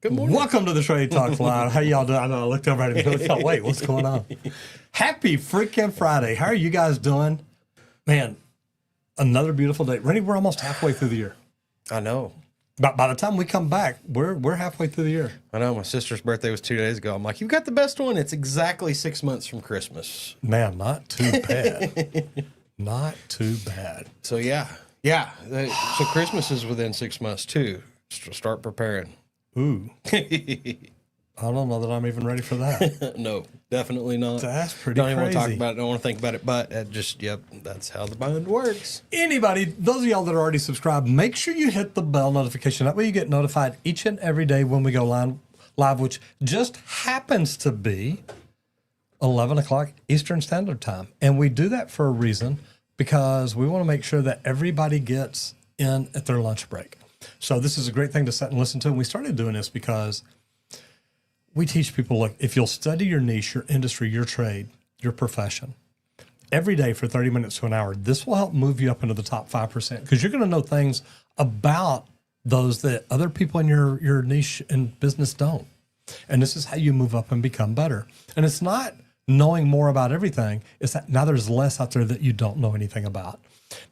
Good morning. Welcome to the Trade Talks Live. How y'all doing? I know I looked over at him and thought, wait, what's going on? Happy freaking Friday. How are you guys doing? Man, another beautiful day. Randy, we're almost halfway through the year. I know. By the time we come back, we're halfway through the year. I know. My sister's birthday was 2 days ago. I'm like, you've got the best one. It's exactly 6 months from Christmas. Man, not too bad. Not too bad. So, yeah. Yeah. So Christmas is within 6 months, too. Start preparing. Ooh. I don't know that I'm even ready for that. No, definitely not. That's pretty Don't even want crazy. to talk about it. Don't want to think about it. But that's how the bond works. Anybody, those of y'all that are already subscribed, make sure you hit the bell notification. That way you get notified each and every day when we go live, which just happens to be 11 o'clock Eastern Standard Time. And we do that for a reason, because we want to make sure that everybody gets in at their lunch break. So this is a great thing to sit and listen to. And we started doing this because we teach people, look, if you'll study your niche, your industry, your trade, your profession, every day for 30 minutes to an hour, this will help move you up into the top 5%, because you're going to know things about those that other people in your niche and business don't. And this is how you move up and become better. And it's not knowing more about everything. It's that now there's less out there that you don't know anything about.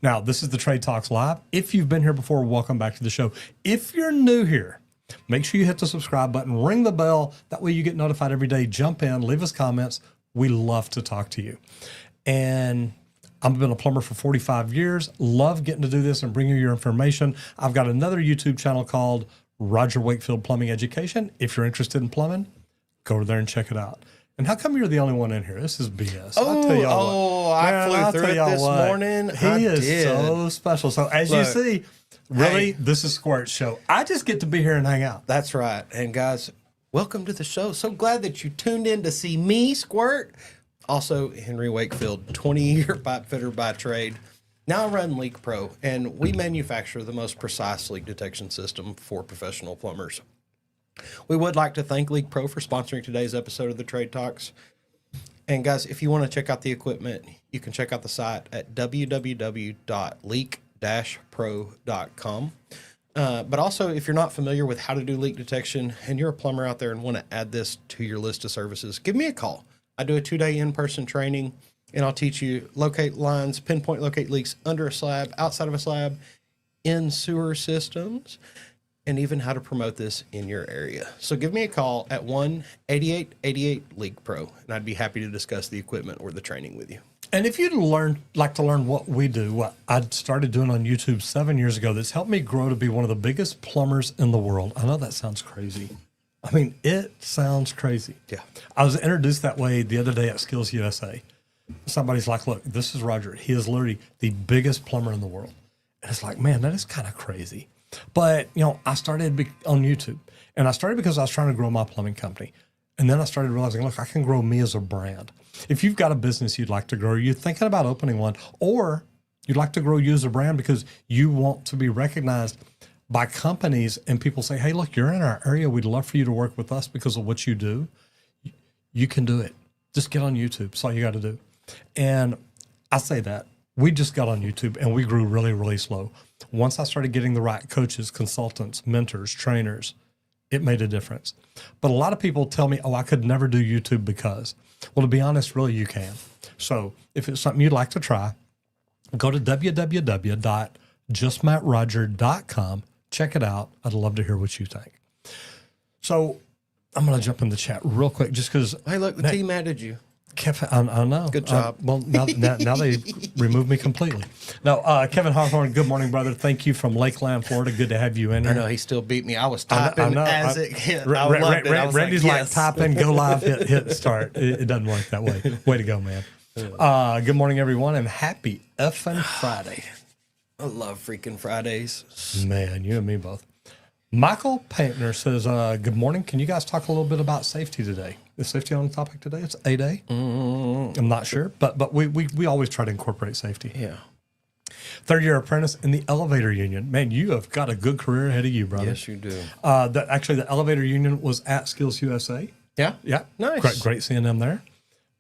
Now, this is the Trade Talks Live. If you've been here before, welcome back to the show. If you're new here, make sure you hit the subscribe button, ring the bell. That way you get notified every day. Jump in, leave us comments. We love to talk to you. And I've been a plumber for 45 years. Love getting to do this and bring you your information. I've got another YouTube channel called Roger Wakefield Plumbing Education. If you're interested in plumbing, go over there and check it out. And how come you're the only one in here? This is BS. I'll tell y'all what. I flew through it this morning. He is so special. So as you see, really, this is Squirt's show. I just get to be here and hang out. That's right. And guys, welcome to the show. So glad that you tuned in to see me, Squirt. Also, Henry Wakefield, 20-year pipe fitter by trade. Now I run Leak Pro, and we manufacture the most precise leak detection system for professional plumbers. We would like to thank Leak Pro for sponsoring today's episode of the Trade Talks. And guys, if you want to check out the equipment, you can check out the site at www.leak-pro.com. But also, if you're not familiar with how to do leak detection and you're a plumber out there and want to add this to your list of services, give me a call. I do a 2-day in-person training, and I'll teach you locate lines, pinpoint locate leaks under a slab, outside of a slab, in sewer systems, and even how to promote this in your area. So give me a call at 1-8888-LEAK-PRO, and I'd be happy to discuss the equipment or the training with you. And if you'd like to learn what we do, what I started doing on YouTube 7 years ago, that's helped me grow to be one of the biggest plumbers in the world. I know that sounds crazy. I mean, it sounds crazy. Yeah. I was introduced that way the other day at Skills USA. Somebody's like, look, this is Roger. He is literally the biggest plumber in the world. And it's like, man, that is kind of crazy. But, I started on YouTube, and I started because I was trying to grow my plumbing company. And then I started realizing, look, I can grow me as a brand. If you've got a business you'd like to grow, you're thinking about opening one, or you'd like to grow you as a brand because you want to be recognized by companies, and people say, hey, look, you're in our area. We'd love for you to work with us because of what you do. You can do it. Just get on YouTube. That's all you got to do. And I say that. We just got on YouTube, and we grew really, really slow. Once I started getting the right coaches, consultants, mentors, trainers, it made a difference. But a lot of people tell me, oh, I could never do YouTube because. Well, to be honest, really, you can. So if it's something you'd like to try, go to www.justmattroger.com. Check it out. I'd love to hear what you think. So I'm going to jump in the chat real quick just because. Hey, look, the team added you. Kevin, I know. Good job. Well, now they removed me completely. No, Kevin Hawthorne, good morning, brother. Thank you from Lakeland, Florida. Good to have you in here. I know, he still beat me. I was typing as it hit. Randy's like typing, go live, hit start. It doesn't work that way. Way to go, man. Good morning, everyone, and happy effing Friday. I love freaking Fridays. Man, you and me both. Michael Paintner says, good morning. Can you guys talk a little bit about safety today? Is safety on the topic today? It's 8A. I'm not sure, but we always try to incorporate safety. Yeah. Third-year apprentice in the elevator union. Man, you have got a good career ahead of you, brother. Yes, you do. Actually, the elevator union was at Skills USA. Yeah? Yeah. Nice. Great seeing them there.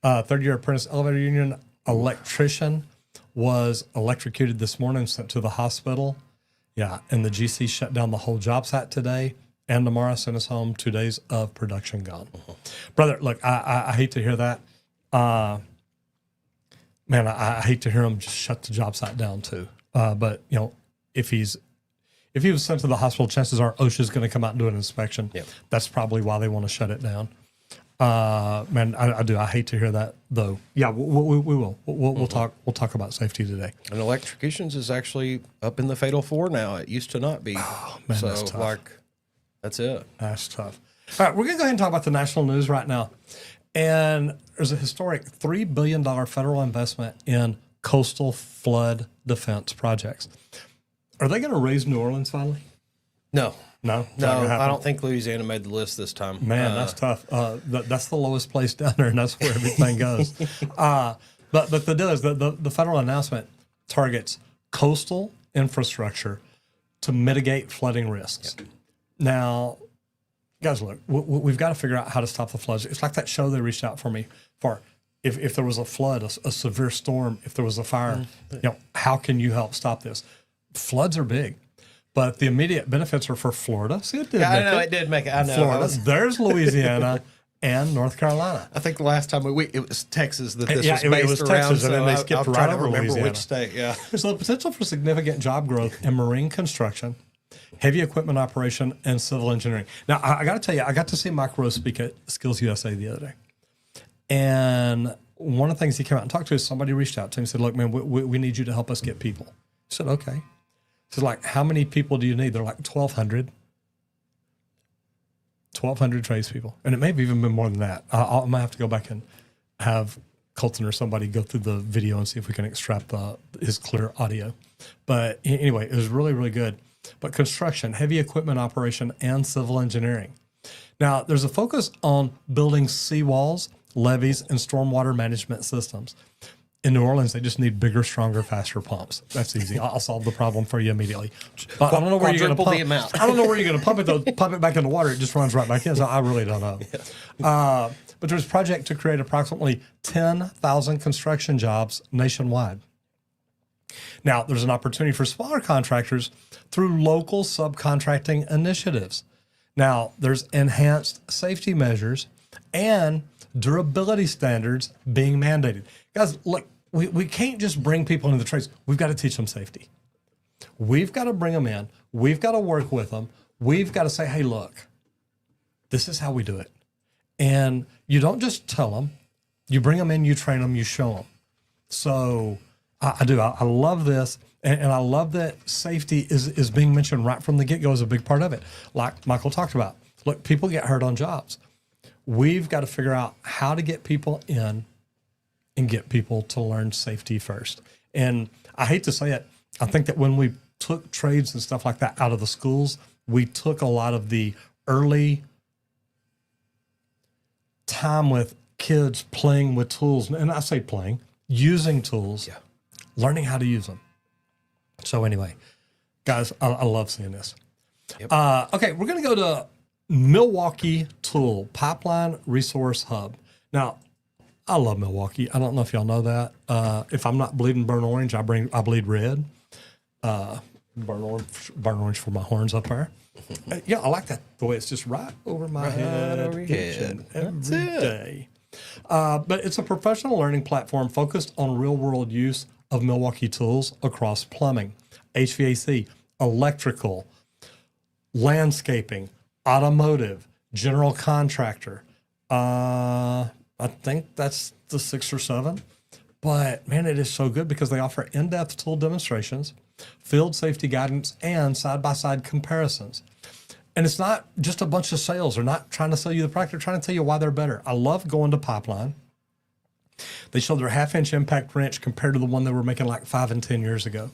Third-year apprentice elevator union electrician was electrocuted this morning, sent to the hospital. Yeah, and the GC shut down the whole job site today. and tomorrow send us home. 2 days of production gone. Brother, look, I hate to hear that. Man, I hate to hear him just shut the job site down too. But you know, if he was sent to the hospital, chances are OSHA's going to come out and do an inspection. Yep. That's probably why they want to shut it down. Man, I do. I hate to hear that though. Yeah, we will. We'll talk. We'll talk about safety today. And electrocutions is actually up in the Fatal 4 now. It used to not be. Oh, man, so that's tough. like, that's it. That's tough. All right, we're going to go ahead and talk about the national news right now. And there's a historic $3 billion federal investment in coastal flood defense projects. Are they going to raise New Orleans finally? No. No, it's not No, gonna happen. I don't think Louisiana made the list this time. Man, that's tough. That's the lowest place down there, and that's where everything goes. But the deal is that the federal announcement targets coastal infrastructure to mitigate flooding risks. Yep. Now, guys, look, we've got to figure out how to stop the floods. It's like that show they reached out for me for. If there was a flood, a severe storm, if there was a fire, you know, how can you help stop this? Floods are big. But the immediate benefits are for Florida. See, it did. Yeah, I make know it. it did make it. I know. Florida. There's Louisiana and North Carolina. I think the last time it was Texas that this Yeah, was it based was around. Texas, and then they skipped I'm right trying to over remember Louisiana. which state. Yeah. So the potential for significant job growth in marine construction, heavy equipment operation, and civil engineering. Now, I got to tell you, I got to see Mike Rose speak at Skills USA the other day. And one of the things he came out and talked to is somebody reached out to him and said, look, man, we need you to help us get people. He said, okay. So like, how many people do you need? They're like 1,200. 1,200 tradespeople. And it may have even been more than that. I might have to go back and have Colton or somebody go through the video and see if we can extract his clear audio. But anyway, it was really, really good. But construction, heavy equipment operation, and civil engineering. Now, there's a focus on building seawalls, levees, and stormwater management systems. In New Orleans, they just need bigger, stronger, faster pumps. That's easy. I'll solve the problem for you immediately. But I don't know where you're going to Quadruple pump. the amount. I don't know where you're going to pump it though. Pump it back in the water, it just runs right back in. So I really don't know. But there's a project to create approximately 10,000 construction jobs nationwide. Now, there's an opportunity for smaller contractors through local subcontracting initiatives. Now, there's enhanced safety measures and durability standards being mandated. Guys, look, we can't just bring people into the trades. We've got to teach them safety. We've got to bring them in. We've got to work with them. We've got to say, hey, look, this is how we do it. And you don't just tell them. You bring them in, you train them, you show them. So I do. I love this. And I love that safety is being mentioned right from the get-go as a big part of it. Like Michael talked about. Look, people get hurt on jobs. We've got to figure out how to get people in and get people to learn safety first. And I hate to say it, I think that when we took trades and stuff like that out of the schools, we took a lot of the early time with kids playing with tools. And I say playing, using tools, learning how to use them. So anyway, guys, I love seeing this. Yep. Okay, we're going to go to Milwaukee Tool Pipeline Resource Hub. Now, I love Milwaukee. I don't know if y'all know that. If I'm not bleeding burnt orange, I bleed red. Burnt orange for my horns up there. Yeah, I like that. The way it's just right over my head, over your each head. and every That's it. day. But it's a professional learning platform focused on real-world use of Milwaukee tools across plumbing, HVAC, electrical, landscaping, automotive, general contractor. I think that's the 6 or 7. But man, it is so good because they offer in-depth tool demonstrations, field safety guidance, and side-by-side comparisons. And it's not just a bunch of sales. They're not trying to sell you the product. They're trying to tell you why they're better. I love going to Pipeline. They show their 1/2-inch impact wrench compared to the one they were making like 5 and 10 years ago.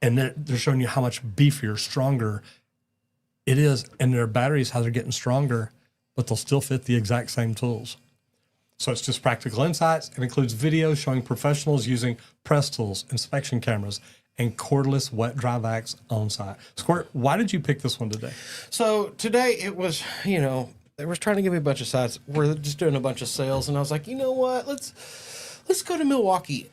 And they're showing you how much beefier, stronger it is. And their batteries, how they're getting stronger, but they'll still fit the exact same tools. So it's just practical insights. It includes videos showing professionals using press tools, inspection cameras, and cordless wet dry vacs on site. Squirt, why did you pick this one today? So today it was, they were trying to give me a bunch of sites. We're just doing a bunch of sales, and I was like, you know what? Let's go to Milwaukee.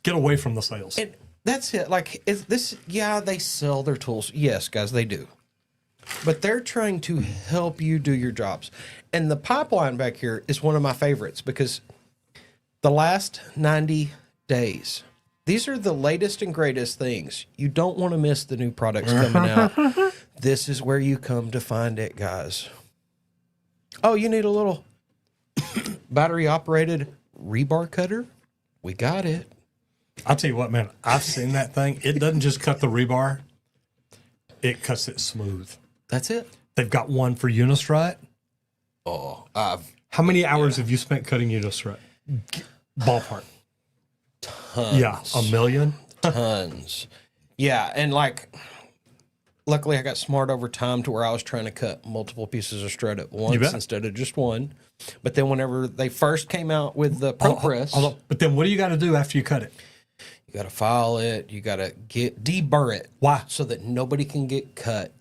Get away from the sales. And that's it. Like, is this? Yeah, they sell their tools. Yes, guys, they do. but they're trying to help you do your jobs. And the pipeline back here is one of my favorites because the last 90 days, these are the latest and greatest things. You don't want to miss the new products coming out. This is where you come to find it, guys. Oh, you need a little battery operated rebar cutter? We got it. I'll tell you what, man, I've seen that thing. It doesn't just cut the rebar, it cuts it smooth. That's it. They've got one for Unistrut. Oh, How many hours have you spent cutting Unistrut? Ballpark. tons. Yeah, 1 million. Tons. Yeah, and like, luckily I got smart over time to where I was trying to cut multiple pieces of strut at once bet. instead of just one. But then whenever they first came out with the Pro Press, Hold on. But then what do you got to do after you cut it? you got to file it. You got to deburr it. Why? So that nobody can get cut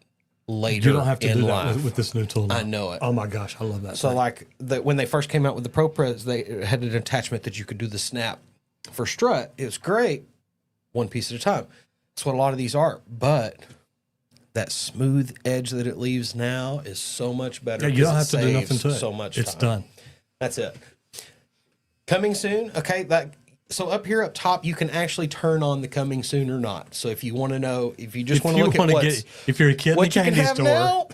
later. You don't have to in do that life. with this new tool now. I know it. Oh my gosh, I love that. So thing. like when they first came out with the Pro Press, they had an attachment that you could do the snap for strut. It was great, one piece at a time. That's what a lot of these are. But that smooth edge that it leaves now is so much better. Yeah, you don't have because to it do nothing to it. saves So much. It's time. done. That's it. Coming soon. Okay, so up here up top, you can actually turn on the coming soon or not. So if you want to know, if you just If want to you look at want to what's, get, if you're a kid in the what you can candy have store, now,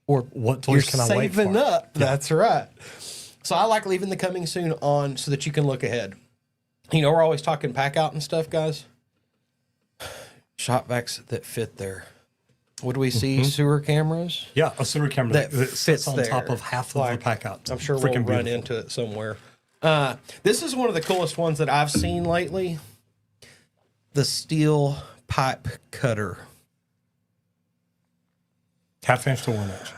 or what you're toys can I wait saving for? up. That's right. So I like leaving the coming soon on so that you can look ahead. You know, we're always talking pack out and stuff, guys. Shop vacs that fit there. What do we see? Sewer cameras. Yeah, a sewer camera That that sits fits on there. top of half of the Like, pack out. I'm sure Freaking we'll run beautiful. into it somewhere. This is one of the coolest ones that I've seen lately. The steel pipe cutter. Half inch to 1 inch.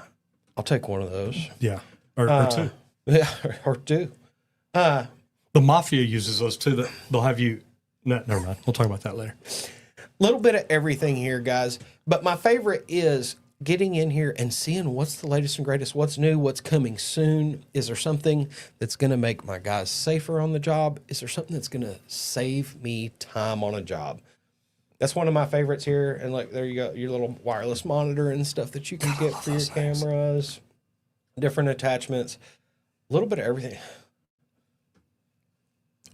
I'll take one of those. Yeah, or two. Yeah, or two. The mafia uses those too. That they'll have you. No, never mind. We'll talk about that later. Little bit of everything here, guys. But my favorite is getting in here and seeing what's the latest and greatest, what's new, what's coming soon. Is there something that's going to make my guys safer on the job? Is there something that's going to save me time on a job? That's one of my favorites here. And like, there you go, your little wireless monitor and stuff that you can get for your cameras, different attachments, a little bit of everything.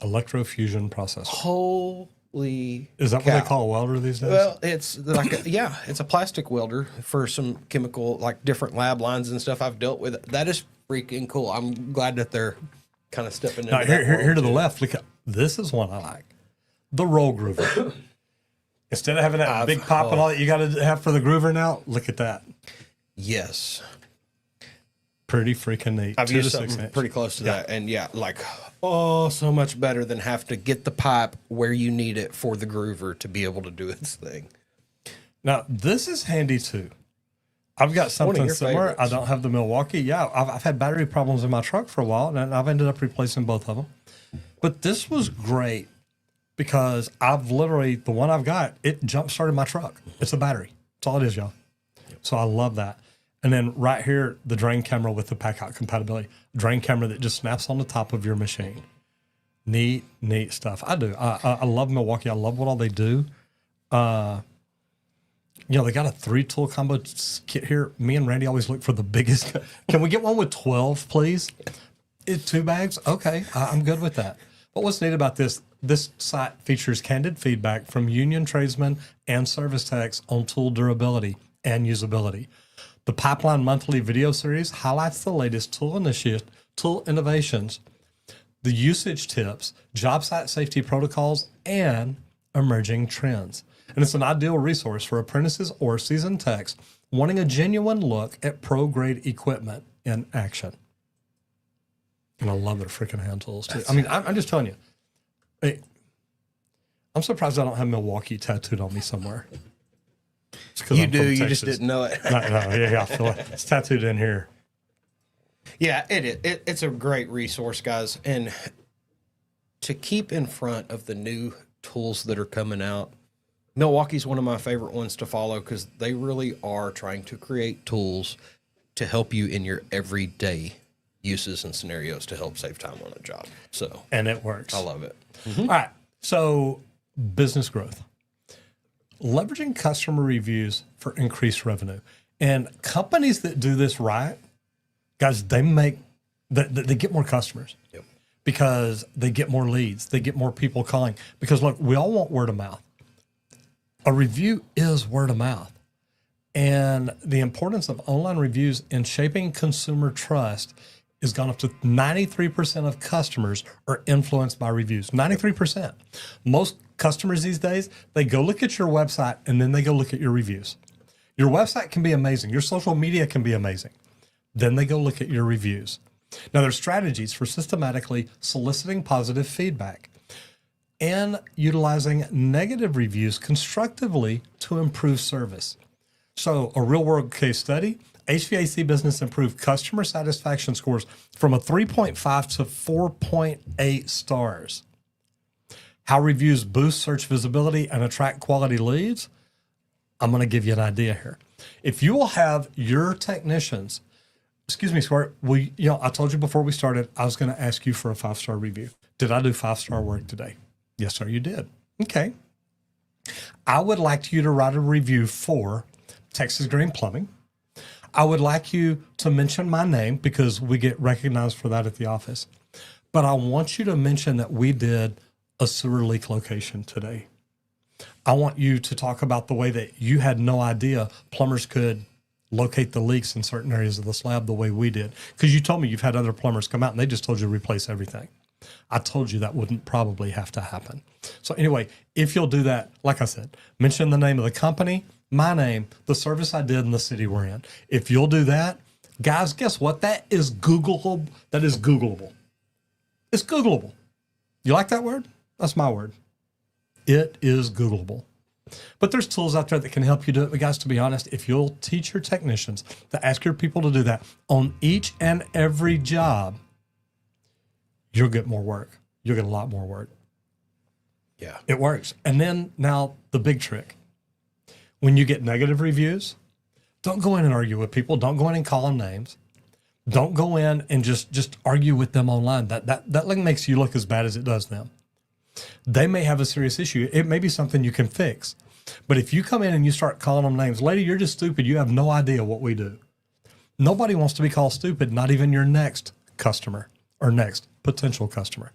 Electrofusion processor. Holy Is that what cow. they call a welder these days? Well, it's like it's a plastic welder for some chemical, like different lab lines and stuff I've dealt with. That is freaking cool. I'm glad that they're kind of stepping into now, that here world to the too. left. Look, this is one I like. The roll groover. Instead of having that big pop and all that you got to have for the groover now, look at that. Yes, Pretty freaking neat. I've 2 used to 6 something inch. pretty close to that, and like so much better than have to get the pipe where you need it for the groover to be able to do its thing. Now, this is handy too. I've got something your similar. favorites. I don't have the Milwaukee. Yeah, I've had battery problems in my truck for a while, and I've ended up replacing both of them. But this was great because I've literally, the one I've got, it jump started my truck. It's a battery. That's all it is, y'all. So I love that. And then right here, the drain camera with the pack out compatibility. Drain camera that just snaps on the top of your machine. Neat stuff. I do. I love Milwaukee. I love what all they do. You know, they got a 3-tool combo kit here. Me and Randy always look for the biggest. Can we get one with 12, please? 2 bags? Okay, I'm good with that. But what's neat about this site features candid feedback from union tradesmen and service techs on tool durability and usability. The Pipeline Monthly video series highlights the latest tool innovations, the usage tips, job site safety protocols, and emerging trends. And it's an ideal resource for apprentices or seasoned techs wanting a genuine look at pro-grade equipment in action. And I love their freaking hand tools, too. I mean, I'm just telling you. Hey, I'm surprised I don't have Milwaukee tattooed on me somewhere. It's 'cause You I'm do, from you Texas. just didn't know it. No, yeah, I feel it. It's tattooed in here. Yeah, it's a great resource, guys. And to keep in front of the new tools that are coming out, Milwaukee's one of my favorite ones to follow because they really are trying to create tools to help you in your everyday uses and scenarios to help save time on a job. So And it works. I love it. All right. So, business growth. Leveraging customer reviews for increased revenue. And companies that do this right, guys, they get more customers. Yep. Because they get more leads, they get more people calling. Because look, we all want word of mouth. A review is word of mouth. And the importance of online reviews in shaping consumer trust is gone up to 93% of customers are influenced by reviews. 93%. Most customers these days, they go look at your website and then they go look at your reviews. Your website can be amazing. Your social media can be amazing. Then they go look at your reviews. Now, there's strategies for systematically soliciting positive feedback and utilizing negative reviews constructively to improve service. So, a real-world case study, HVAC business improved customer satisfaction scores from a 3.5 to 4.8 stars. How reviews boost search visibility and attract quality leads? I'm going to give you an idea here. If you will have your technicians, excuse me, Squirt, I told you before we started, I was going to ask you for a 5-star review. Did I do 5-star work today? Yes, sir, you did. Okay. I would like you to write a review for Texas Green Plumbing. I would like you to mention my name because we get recognized for that at the office. But I want you to mention that we did a sewer leak location today. I want you to talk about the way that you had no idea plumbers could locate the leaks in certain areas of the slab the way we did. Because you told me you've had other plumbers come out and they just told you to replace everything. I told you that wouldn't probably have to happen. So anyway, if you'll do that, like I said, mention the name of the company, my name, the service I did in the city we're in. If you'll do that, guys, guess what? That is Googleable. That is Googleable. It's Googleable. You like that word? That's my word. It is Googleable. But there's tools out there that can help you do it. But guys, to be honest, if you'll teach your technicians to ask your people to do that on each and every job, you'll get more work. You'll get a lot more work. Yeah. It works. And then now the big trick. When you get negative reviews, don't go in and argue with people. Don't go in and call them names. Don't go in and just argue with them online. That makes you look as bad as it does them. They may have a serious issue. It may be something you can fix. But if you come in and you start calling them names, lady, you're just stupid. You have no idea what we do. Nobody wants to be called stupid, not even your next customer or next potential customer.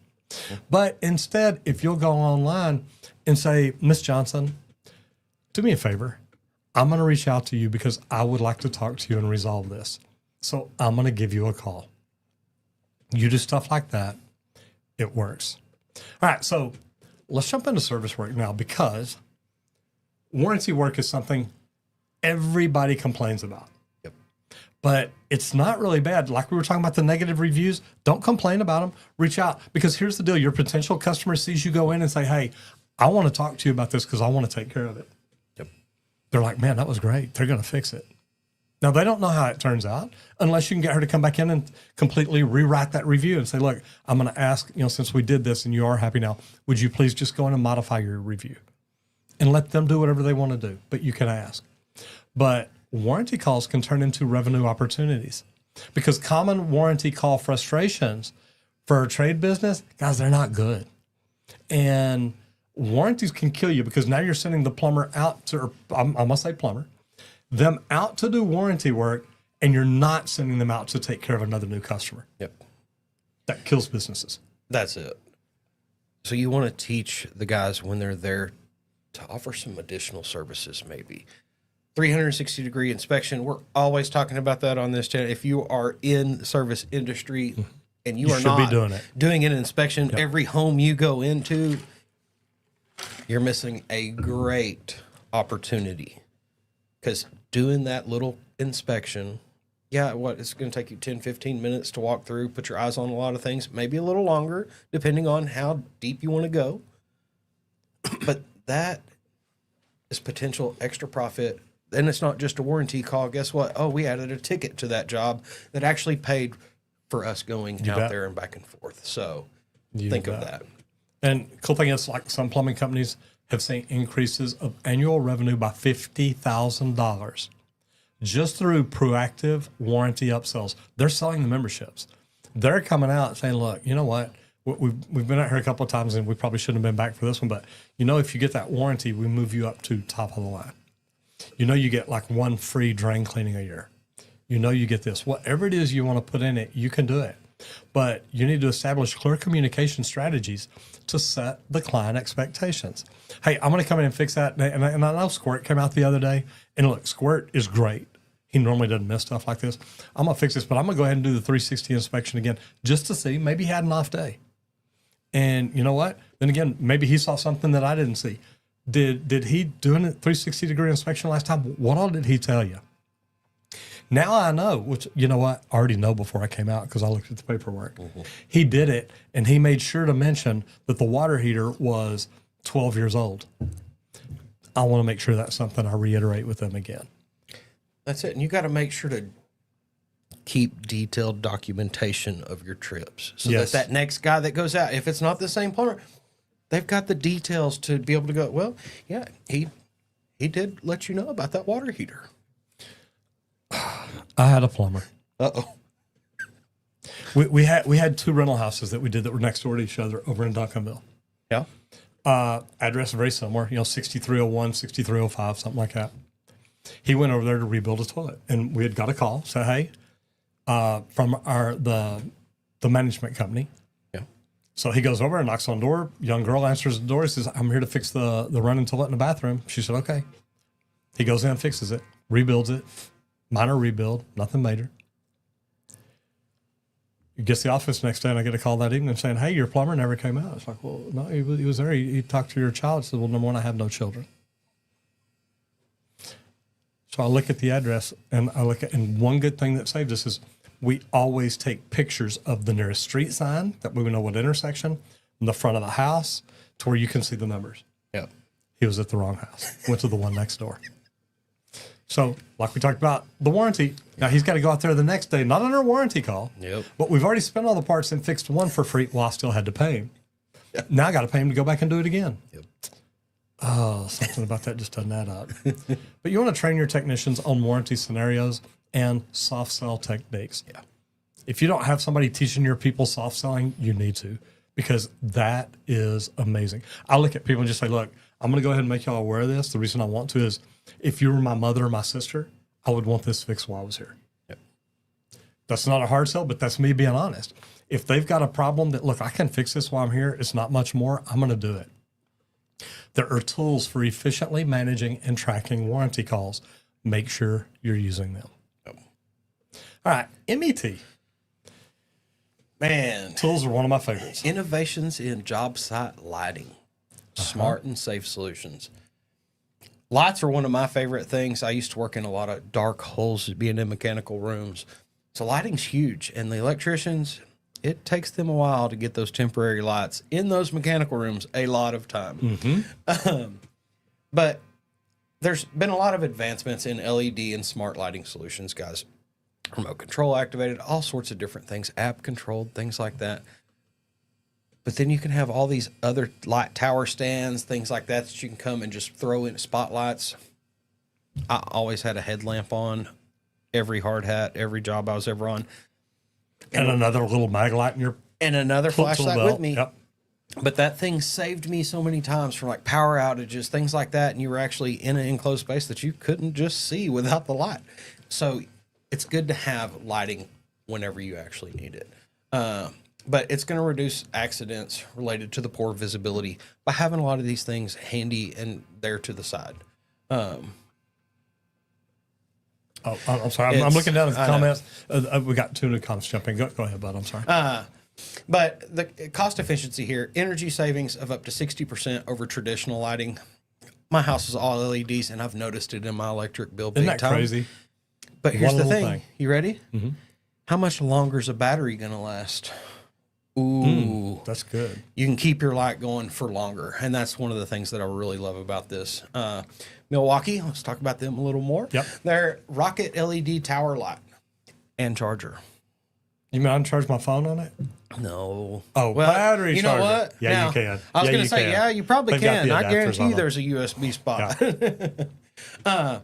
But instead, if you'll go online and say, Miss Johnson, do me a favor. I'm going to reach out to you because I would like to talk to you and resolve this. So I'm going to give you a call. You do stuff like that. It works. All right. So let's jump into service work now because warranty work is something everybody complains about. Yep. But it's not really bad. Like we were talking about the negative reviews, don't complain about them. Reach out because here's the deal. Your potential customer sees you go in and say, hey, I want to talk to you about this because I want to take care of it. Yep. They're like, man, that was great. They're going to fix it. Now, they don't know how it turns out unless you can get her to come back in and completely rewrite that review and say, look, I'm going to ask, since we did this and you are happy now, would you please just go in and modify your review and let them do whatever they want to do? But you can ask. But warranty calls can turn into revenue opportunities because common warranty call frustrations for a trade business, guys, they're not good. And warranties can kill you because now you're sending the plumber out to, or I must say plumber, them out to do warranty work, and you're not sending them out to take care of another new customer. Yep. That kills businesses. That's it. So you want to teach the guys when they're there to offer some additional services, maybe. 360-degree inspection. We're always talking about that on this channel. If you are in the service industry and you are should not be doing it. doing an inspection every home you go into, you're missing a great opportunity. Because doing that little inspection, it's going to take you 10, 15 minutes to walk through, put your eyes on a lot of things, maybe a little longer, depending on how deep you want to go. But that is potential extra profit. And it's not just a warranty call. Guess what? Oh, we added a ticket to that job that actually paid for us going out there and back and forth. So think of that. And cool thing is, like some plumbing companies have seen increases of annual revenue by $50,000 just through proactive warranty upsells. They're selling the memberships. They're coming out saying, look, you know what? We've been out here a couple of times and we probably shouldn't have been back for this one. But, if you get that warranty, we move you up to top of the line. You know you get like one free drain cleaning a year. You know you get this. Whatever it is you want to put in it, you can do it. But you need to establish clear communication strategies to set the client expectations. Hey, I'm going to come in and fix that. And I know Squirt came out the other day. And look, Squirt is great. He normally doesn't miss stuff like this. I'm going to fix this, but I'm going to go ahead and do the 360 inspection again just to see. Maybe he had an off day. And you know what? Then again, maybe he saw something that I didn't see. Did he do a 360-degree inspection last time? What all did he tell you? Now I know, which, you know what? I already know before I came out because I looked at the paperwork. He did it, and he made sure to mention that the water heater was 12 years old. I want to make sure that's something I reiterate with them again. That's it. And you got to make sure to keep detailed documentation of your trips so Yes. that next guy that goes out, if it's not the same plumber, they've got the details to be able to go, well, yeah, he did let you know about that water heater. I had a plumber. Uh-oh. We had two rental houses that we did that were next door to each other over in Duncanville. Yeah. Address very similar, 6301, 6305, something like that. He went over there to rebuild a toilet, and we had got a call, say, hey, from the management company. Yeah. So he goes over and knocks on the door. Young girl answers the door. He says, I'm here to fix the running toilet in the bathroom. She said, okay. He goes in, fixes it, rebuilds it. Minor rebuild, nothing major. He gets to the office next day, and I get a call that evening saying, hey, your plumber never came out. It's like, well, no, he was there. He talked to your child. He said, well, number one, I have no children. So I look at the address, and and one good thing that saved us is we always take pictures of the nearest street sign that we would know what intersection, and the front of the house to where you can see the numbers. Yeah. He was at the wrong house, went to the one next door. So, like we talked about, the warranty, now he's got to go out there the next day, not under a warranty call. Yep. But we've already spent all the parts and fixed one for free. Well, I still had to pay him. Yep. Now I got to pay him to go back and do it again. Yep. Oh, something about that just doesn't add up. But you want to train your technicians on warranty scenarios and soft sell techniques. Yeah. If you don't have somebody teaching your people soft selling, you need to, because that is amazing. I look at people and just say, look, I'm going to go ahead and make y'all aware of this. The reason I want to is if you were my mother or my sister, I would want this fixed while I was here. Yep. That's not a hard sell, but that's me being honest. If they've got a problem that, look, I can fix this while I'm here, it's not much more, I'm going to do it. There are tools for efficiently managing and tracking warranty calls. Make sure you're using them. Yep. All right, MET. Man, Tools are one of my favorites. innovations in job site lighting, smart and safe solutions. Lights are one of my favorite things. I used to work in a lot of dark holes, being in mechanical rooms. So lighting's huge, and the electricians, it takes them a while to get those temporary lights in those mechanical rooms, a lot of time. But there's been a lot of advancements in LED and smart lighting solutions, guys. Remote control activated, all sorts of different things, app controlled, things like that. But then you can have all these other light tower stands, things like that you can come and just throw in spotlights. I always had a headlamp on every hard hat, every job I was ever on. And another little mag light in your And another flashlight belt. with me. Yep. But that thing saved me so many times from like power outages, things like that. And you were actually in an enclosed space that you couldn't just see without the light. So it's good to have lighting whenever you actually need it. But it's going to reduce accidents related to the poor visibility by having a lot of these things handy and there to the side. Oh, I'm sorry. I'm looking down at the comments. We got two new comments jumping. Go ahead, bud. I'm sorry. But the cost efficiency here, energy savings of up to 60% over traditional lighting. My house is all LEDs, and I've noticed it in my electric bill big Isn't that time. crazy? But here's One the little thing. thing. You ready? Mm-hmm. How much longer is a battery going to last? Ooh. That's good. You can keep your light going for longer. And that's one of the things that I really love about this. Milwaukee, let's talk about them a little more. Yep. Their Rocket LED tower light and charger. You mean I can charge my phone on it? No. Oh, Well, battery you know charger. what? Yeah, Now, you can. I was Yeah, going you to say, can. yeah, you probably They've got can. the I adapters guarantee on them. there's a USB spot.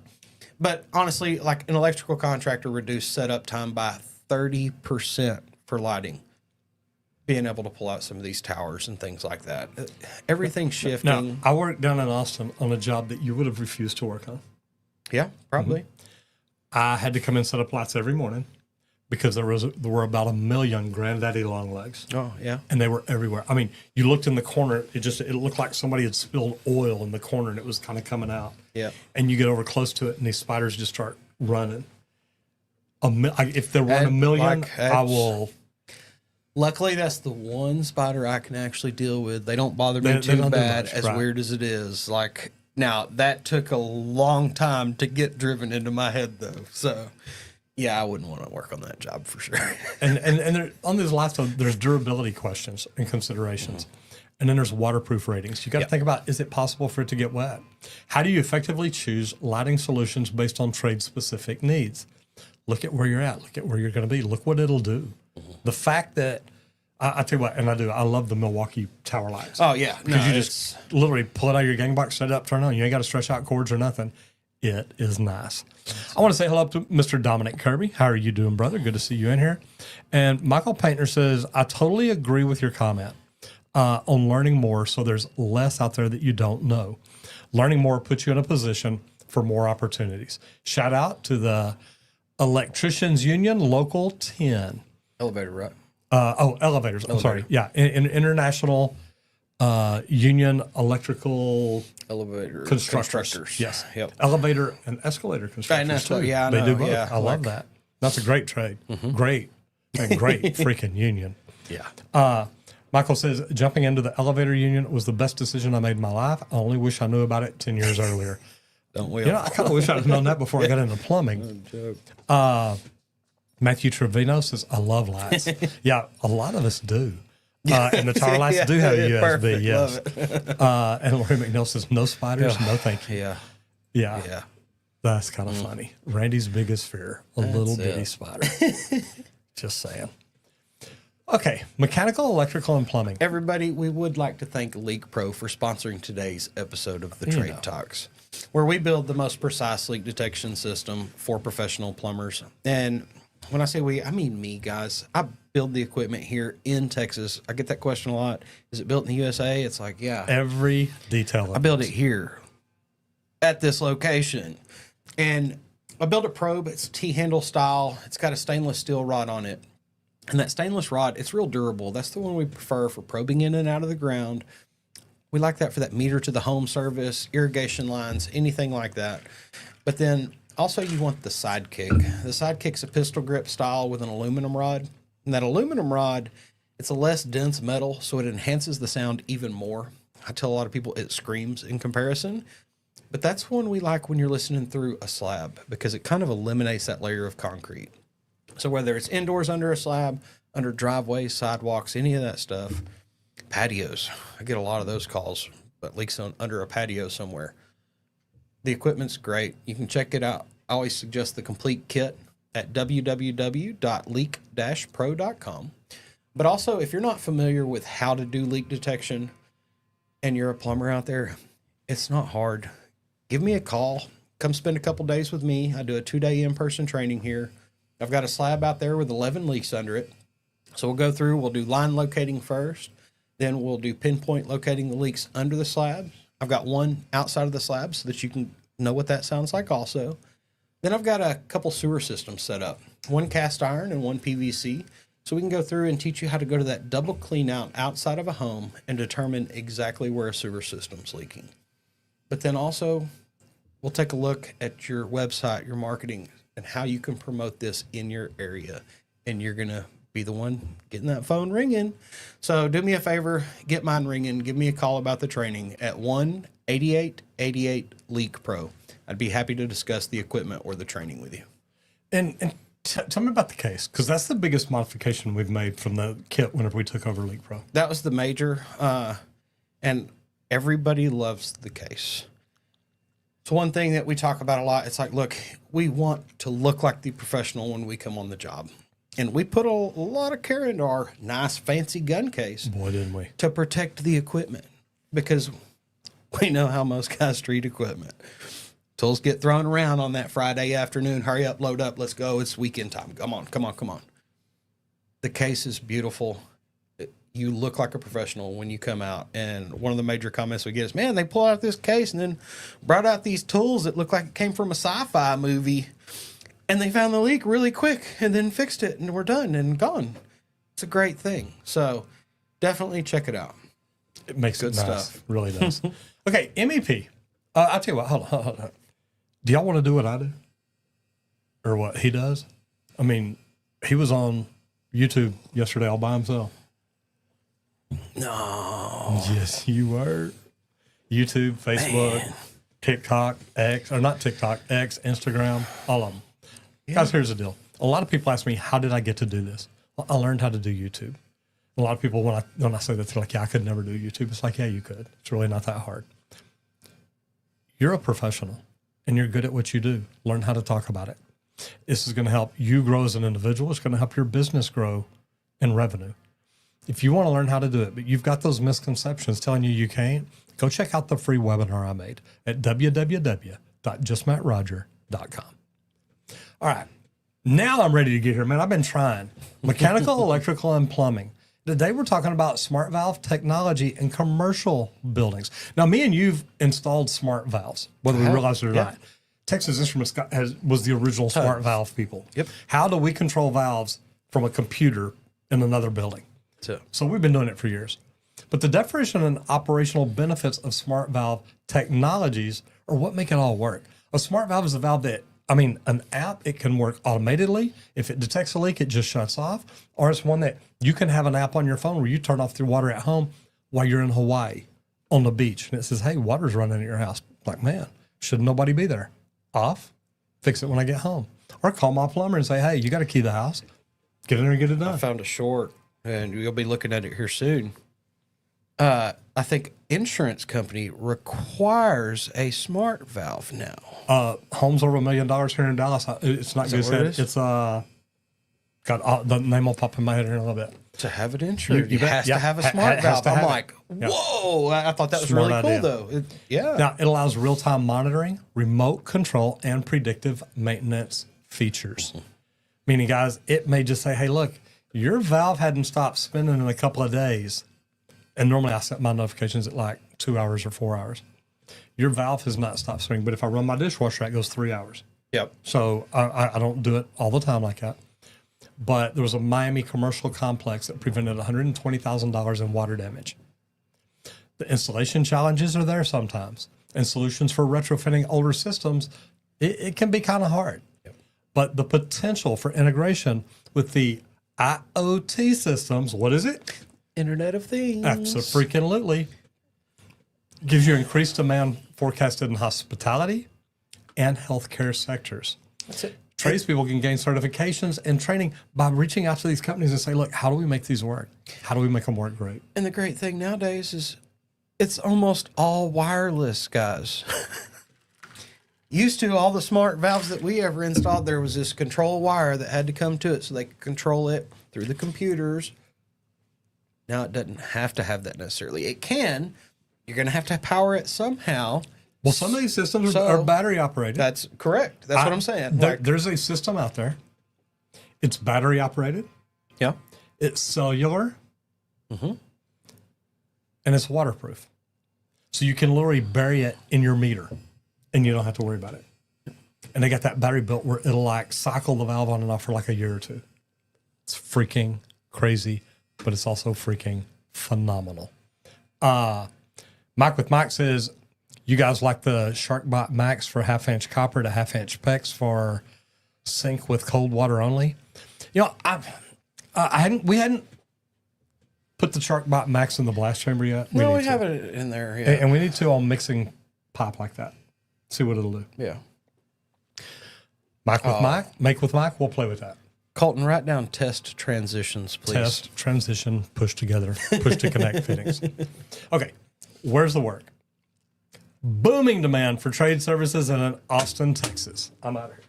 But honestly, like an electrical contractor reduced setup time by 30% for lighting. Being able to pull out some of these towers and things like that. Everything's shifting. Now, I worked down in Austin on a job that you would have refused to work on. Yeah, probably. I had to come and set up lights every morning because there were about 1 million granddaddy long legs. Oh, yeah. And they were everywhere. I mean, you looked in the corner, it looked like somebody had spilled oil in the corner and it was kind of coming out. Yeah. And you get over close to it and these spiders just start running. If there weren't 1 million, I will. Luckily, that's the one spider I can actually deal with. They don't bother me They too don't do bad, much, as right. weird as it is. Like, now, that took a long time to get driven into my head, though. So, yeah, I wouldn't want to work on that job for sure. And there, on these last one, there's durability questions and considerations. And then there's waterproof ratings. You got to think about, is it possible for it to get wet? How do you effectively choose lighting solutions based on trade-specific needs? Look at where you're at. Look at where you're going to be. Look what it'll do. The fact that, I tell you what, and I love the Milwaukee tower lights. Oh, yeah. Because you just literally pull it out of your gang box, set it up, turn it on. You ain't got to stretch out cords or nothing. It is nice. I want to say hello to Mr. Dominic Kirby. How are you doing, brother? Good to see you in here. And Michael Painter says, I totally agree with your comment on learning more so there's less out there that you don't know. Learning more puts you in a position for more opportunities. Shout out to the Electricians Union Local 10. Elevator, right? Elevators. I'm sorry. Yeah. International Union Electrical Elevator Constructors. Yes. Yep. Elevator and escalator constructors. Too. Yeah, I they know. do both. Yeah, I love that. That's a great trade. Great freaking union. Yeah. Michael says, jumping into the elevator union was the best decision I made in my life. I only wish I knew about it 10 years earlier. Don't we? You know, I kind of wish I'd have known that before I got into plumbing. Matthew Trevino says, I love lights. Yeah, a lot of us do. And the tower lights do have a USB, perfect. yes. Love it. And Lori McNeil says, no spiders, no thank you. Yeah. Yeah. Yeah. That's kind of funny. Randy's biggest fear, a little bitty spider. Just saying. Okay, mechanical, electrical, and plumbing. Everybody, we would like to thank Leak Pro for sponsoring today's episode of the Trade Talks, where we build the most precise leak detection system for professional plumbers. And when I say we, I mean me, guys. I build the equipment here in Texas. I get that question a lot. Is it built in the USA? It's like, yeah. Every detail. I build it here at this location. And I built a probe. It's T-handle style. It's got a stainless steel rod on it. And that stainless rod, it's real durable. That's the one we prefer for probing in and out of the ground. We like that for that meter to the home service, irrigation lines, anything like that. But then also you want the Sidekick. The Sidekick's a pistol grip style with an aluminum rod. And that aluminum rod, it's a less dense metal, so it enhances the sound even more. I tell a lot of people it screams in comparison. But that's one we like when you're listening through a slab because it kind of eliminates that layer of concrete. So whether it's indoors under a slab, under driveways, sidewalks, any of that stuff, patios, I get a lot of those calls, but leaks under a patio somewhere. The equipment's great. You can check it out. I always suggest the complete kit at www.leak-pro.com. But also, if you're not familiar with how to do leak detection and you're a plumber out there, it's not hard. Give me a call. Come spend a couple days with me. I do a 2-day in-person training here. I've got a slab out there with 11 leaks under it. So we'll go through, we'll do line locating first. Then we'll do pinpoint locating the leaks under the slab. I've got one outside of the slab so that you can know what that sounds like also. Then I've got a couple sewer systems set up. One cast iron and one PVC. So we can go through and teach you how to go to that double clean out outside of a home and determine exactly where a sewer system's leaking. But then also, we'll take a look at your website, your marketing, and how you can promote this in your area. And you're going to be the one getting that phone ringing. So do me a favor, get mine ringing. Give me a call about the training at 1-8888-LEAK-PRO. I'd be happy to discuss the equipment or the training with you. And tell me about the case, because that's the biggest modification we've made from the kit whenever we took over Leak Pro. That was the major, and everybody loves the case. It's one thing that we talk about a lot. It's like, look, we want to look like the professional when we come on the job. And we put a lot of care into our nice, fancy gun case. Boy, didn't we. To protect the equipment. Because we know how most guys treat equipment. Tools get thrown around on that Friday afternoon. Hurry up, load up, let's go. It's weekend time. Come on. The case is beautiful. you look like a professional when you come out. And one of the major comments we get is, man, they pull out this case and then brought out these tools that look like it came from a sci-fi movie. And they found the leak really quick and then fixed it and we're done and gone. It's a great thing. So definitely check it out. It makes Good it nice. stuff. Really does. Okay, MEP. I'll tell you what, hold on. Do y'all want to do what I do? Or what he does? I mean, he was on YouTube yesterday all by himself. No. Yes, you were. YouTube, Facebook, TikTok, X, or not TikTok, X, Instagram, all of them. Guys, here's the deal. A lot of people ask me, how did I get to do this? Well, I learned how to do YouTube. A lot of people, when I say that, they're like, yeah, I could never do YouTube. It's like, yeah, you could. It's really not that hard. You're a professional and you're good at what you do. Learn how to talk about it. This is going to help you grow as an individual. It's going to help your business grow in revenue. If you want to learn how to do it, but you've got those misconceptions telling you can't, go check out the free webinar I made at www.justmattroger.com. All right. Now I'm ready to get here, man. I've been trying mechanical, electrical, and plumbing. Today we're talking about smart valve technology in commercial buildings. Now, me and you've installed smart valves, whether we realize it or not. Texas Instruments was the original smart valve people. Yep. How do we control valves from a computer in another building? So we've been doing it for years. But the definition and operational benefits of smart valve technologies are what make it all work. A smart valve is a valve that, an app, it can work automatically. If it detects a leak, it just shuts off. Or it's one that you can have an app on your phone where you turn off your water at home while you're in Hawaii on the beach. And it says, hey, water's running at your house. Like, man, should nobody be there? Off, fix it when I get home. Or call my plumber and say, hey, you got to key the house. Get in there and get it done. I found a short, and you'll be looking at it here soon. I think insurance company requires a smart valve now. Homes over $1 million here in Dallas. It's not good. It's the name will pop in my head here in a little bit. To have it insured, you have to have a smart valve. I'm like, whoa! I thought that was Smart really idea. cool, though. Now it allows real-time monitoring, remote control, and predictive maintenance features. Meaning, guys, it may just say, "Hey, look, your valve hadn't stopped spinning in a couple of days," and normally I set my notifications at like 2 hours or 4 hours. Your valve has not stopped spinning, but if I run my dishwasher, it goes 3 hours. Yep. So I don't do it all the time like that. But there was a Miami commercial complex that prevented $120,000 in water damage. The installation challenges are there sometimes, and solutions for retrofitting older systems, it can be kind of hard. Yep. But the potential for integration with the IoT systems, what is it? Internet of Things. Absolutely. Gives you increased demand forecasted in hospitality and healthcare sectors. That's it. Tradespeople can gain certifications and training by reaching out to these companies and say, look, how do we make these work? How do we make them work great? And the great thing nowadays is it's almost all wireless, guys. Used to, all the smart valves that we ever installed, there was this control wire that had to come to it so they could control it through the computers. Now it doesn't have to have that necessarily. It can. You're going to have power it somehow. Well, some of these systems are battery operated. That's correct. That's what I'm saying. There's a system out there. It's battery operated. Yeah. It's cellular. Mm-hmm. And it's waterproof. So you can literally bury it in your meter and you don't have to worry about it. And they got that battery built where it'll like cycle the valve on and off for like a year or two. It's freaking crazy, but it's also freaking phenomenal. Mike with Mike says, you guys like the SharkBot Max for 1/2-inch copper to 1/2-inch PEX for sink with cold water only? You know, we hadn't put the SharkBot Max in the blast chamber yet. No, we have it in there. Yeah. And we need to on mixing pipe like that. See what it'll do. Yeah. Mike with Mike, make with Mike, we'll play with that. Colton, write down test transitions, please. Test, transition, push together, push to connect fittings. Okay, where's the work? Booming demand for trade services in Austin, Texas. I'm out of here.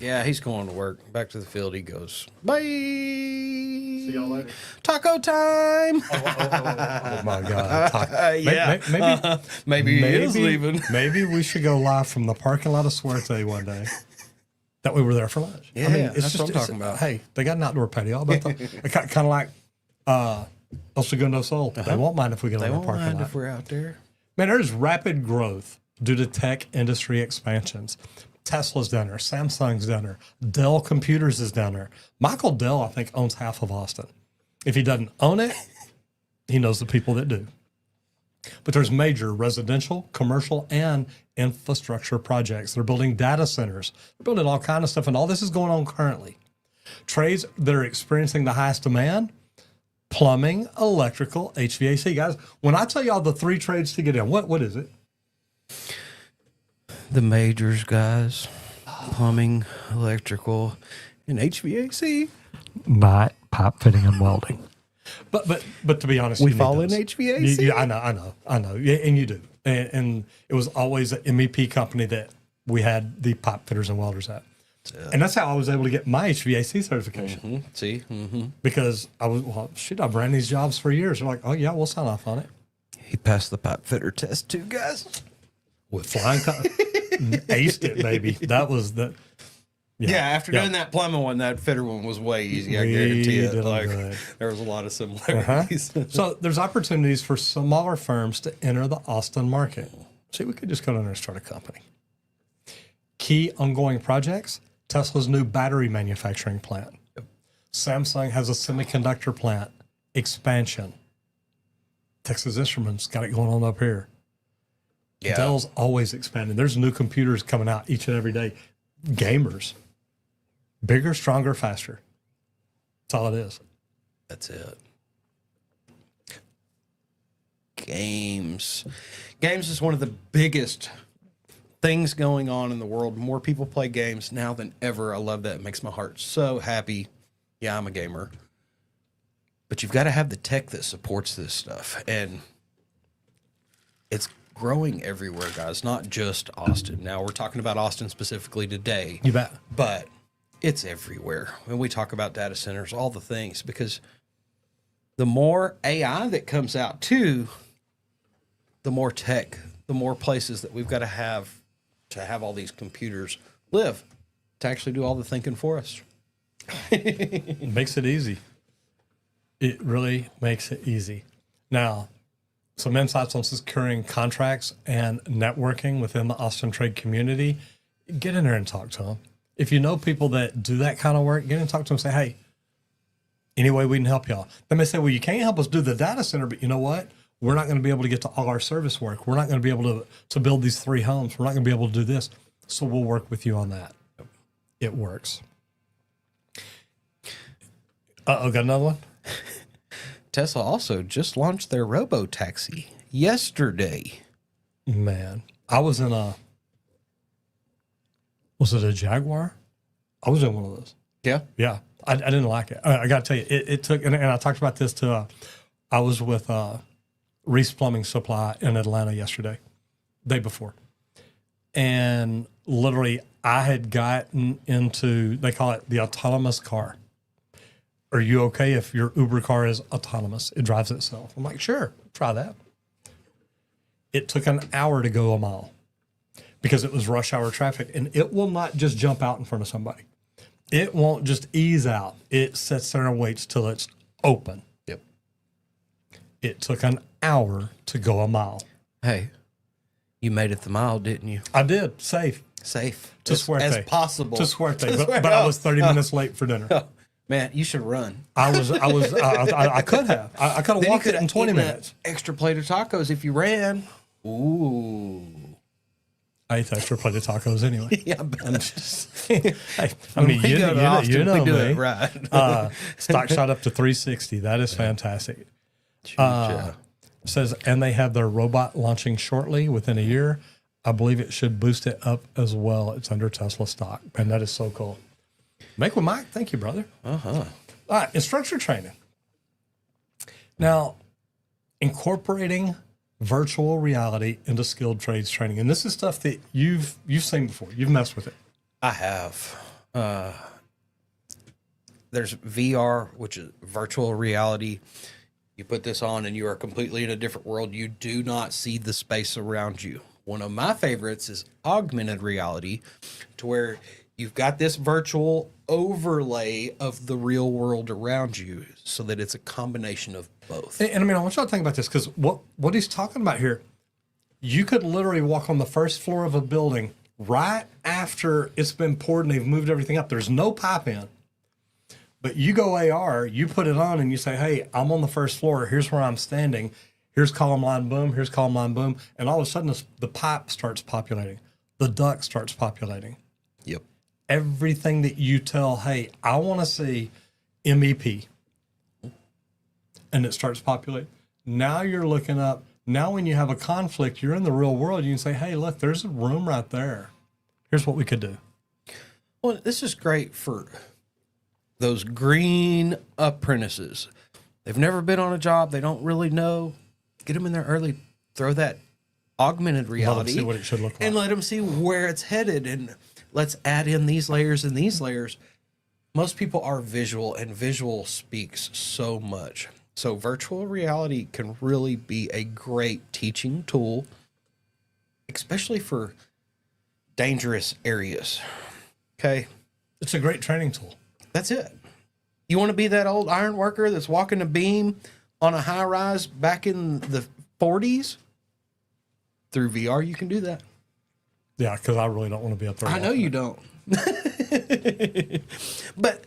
Yeah, he's going to work. Back to the field he goes. Bye. See y'all later. Taco time. Oh my God. Yeah. Maybe he is leaving. Maybe we should go live from the parking lot of Suerte one day. That we were there for lunch. Yeah, that's what I'm talking about. Hey, they got an outdoor patio. Kind of like El Segundo Sol. They won't mind if we get They on the won't parking mind lot. if we're out there. Man, there's rapid growth due to tech industry expansions. Tesla's down there. Samsung's down there. Dell Computers is down there. Michael Dell, I think, owns half of Austin. If he doesn't own it, he knows the people that do. But there's major residential, commercial, and infrastructure projects. They're building data centers. They're building all kind of stuff, and all this is going on currently. Trades that are experiencing the highest demand: plumbing, electrical, HVAC. Guys, when I tell y'all the 3 trades to get in, what is it? The majors, guys. Plumbing, electrical, and HVAC. Not pipe fitting and welding. But to be honest, We you need fall in those. HVAC? I know. Yeah, and you do. And it was always an MEP company that we had the pipe fitters and welders at. And that's how I was able to get my HVAC certification. See? Because I've ran these jobs for years. They're like, oh yeah, we'll sign off on it. He passed the pipe fitter test too, guys. With flying aced it, baby. That was the Yeah, after doing that plumbing one, that fitter one was way easy. I guarantee did it. 'em Like good. there was a lot of similarities. So there's opportunities for smaller firms to enter the Austin market. See, we could just go down there and start a company. Key ongoing projects: Tesla's new battery manufacturing plant. Samsung has a semiconductor plant expansion. Texas Instruments got it going on up here. Yeah. Dell's always expanding. There's new computers coming out each and every day. Gamers. Bigger, stronger, faster. That's all it is. That's it. Games. Games is one of the biggest things going on in the world. More people play games now than ever. I love that. It makes my heart so happy. Yeah, I'm a gamer. But you've got to have the tech that supports this stuff. And it's growing everywhere, guys, not just Austin. Now, we're talking about Austin specifically today. You bet. But it's everywhere. When we talk about data centers, all the things, because the more AI that comes out too, the more tech, the more places that we've got to have all these computers live to actually do all the thinking for us. It makes it easy. It really makes it easy. Now, some insights on securing contracts and networking within the Austin trade community. Get in there and talk to them. If you know people that do that kind of work, get in and talk to them and say, hey, any way we can help y'all. They may say, well, you can't help us do the data center, but you know what? We're not going to be able to get to all our service work. We're not going to be able to build these 3 homes. We're not going to be able to do this. So we'll work with you on that. It works. Got another one? Tesla also just launched their robo-taxi yesterday. Man, I was in was it a Jaguar? I was in one of those. Yeah. Yeah, I didn't like it. I got to tell you, it took, and I talked about this to, I was with Reese Plumbing Supply in Atlanta yesterday, day before. And literally, I had gotten into, they call it the autonomous car. Are you okay if your Uber car is autonomous? It drives itself. I'm like, sure, try that. It took an hour to go a mile because it was rush hour traffic, and it will not just jump out in front of somebody. It won't just ease out. It sits there and waits till it's open. Yep. It took an hour to go a mile. Hey, you made it the mile, didn't you? I did, safe. Safe. To as Suerte. possible. To Suerte, To but I was 30 minutes late for dinner. Man, you should run. I could have. I could have walked it in 20 minutes. Extra plate of tacos if you ran. Ooh. I ate the extra plate of tacos anyway. Yeah, I'm just, hey, I mean, we you go to Austin, know we do me. it right. Stock shot up to 360. That is fantastic. Says, and they have their robot launching shortly within a year. I believe it should boost it up as well. It's under Tesla stock. Man, that is so cool. Make with Mike. Thank you, brother. All right, instructor training. Now, incorporating virtual reality into skilled trades training. And this is stuff that you've seen before. You've messed with it. I have. There's VR, which is virtual reality. You put this on and you are completely in a different world. You do not see the space around you. One of my favorites is augmented reality, to where you've got this virtual overlay of the real world around you so that it's a combination of both. And I mean, I want y'all to think about this because what he's talking about here, you could literally walk on the first floor of a building right after it's been poured and they've moved everything up. There's no pipe in. But you go AR, you put it on and you say, hey, I'm on the first floor. Here's where I'm standing. Here's column line boom. Here's column line boom. And all of a sudden, the pipe starts populating. The duct starts populating. Yep. Everything that you tell, hey, I want to see MEP. And it starts populating. Now you're looking up. Now when you have a conflict, you're in the real world. You can say, hey, look, there's a room right there. Here's what we could do. Well, this is great for those green apprentices. They've never been on a job. They don't really know. Get them in there early. Throw that augmented reality. Let them see what it should look like. And let them see where it's headed. And let's add in these layers and these layers. Most people are visual, and visual speaks so much. So virtual reality can really be a great teaching tool, especially for dangerous areas. Okay? It's a great training tool. That's it. You want to be that old iron worker that's walking a beam on a high rise back in the 40s? Through VR, you can do that. Yeah, because I really don't want to be up there. I know you don't. But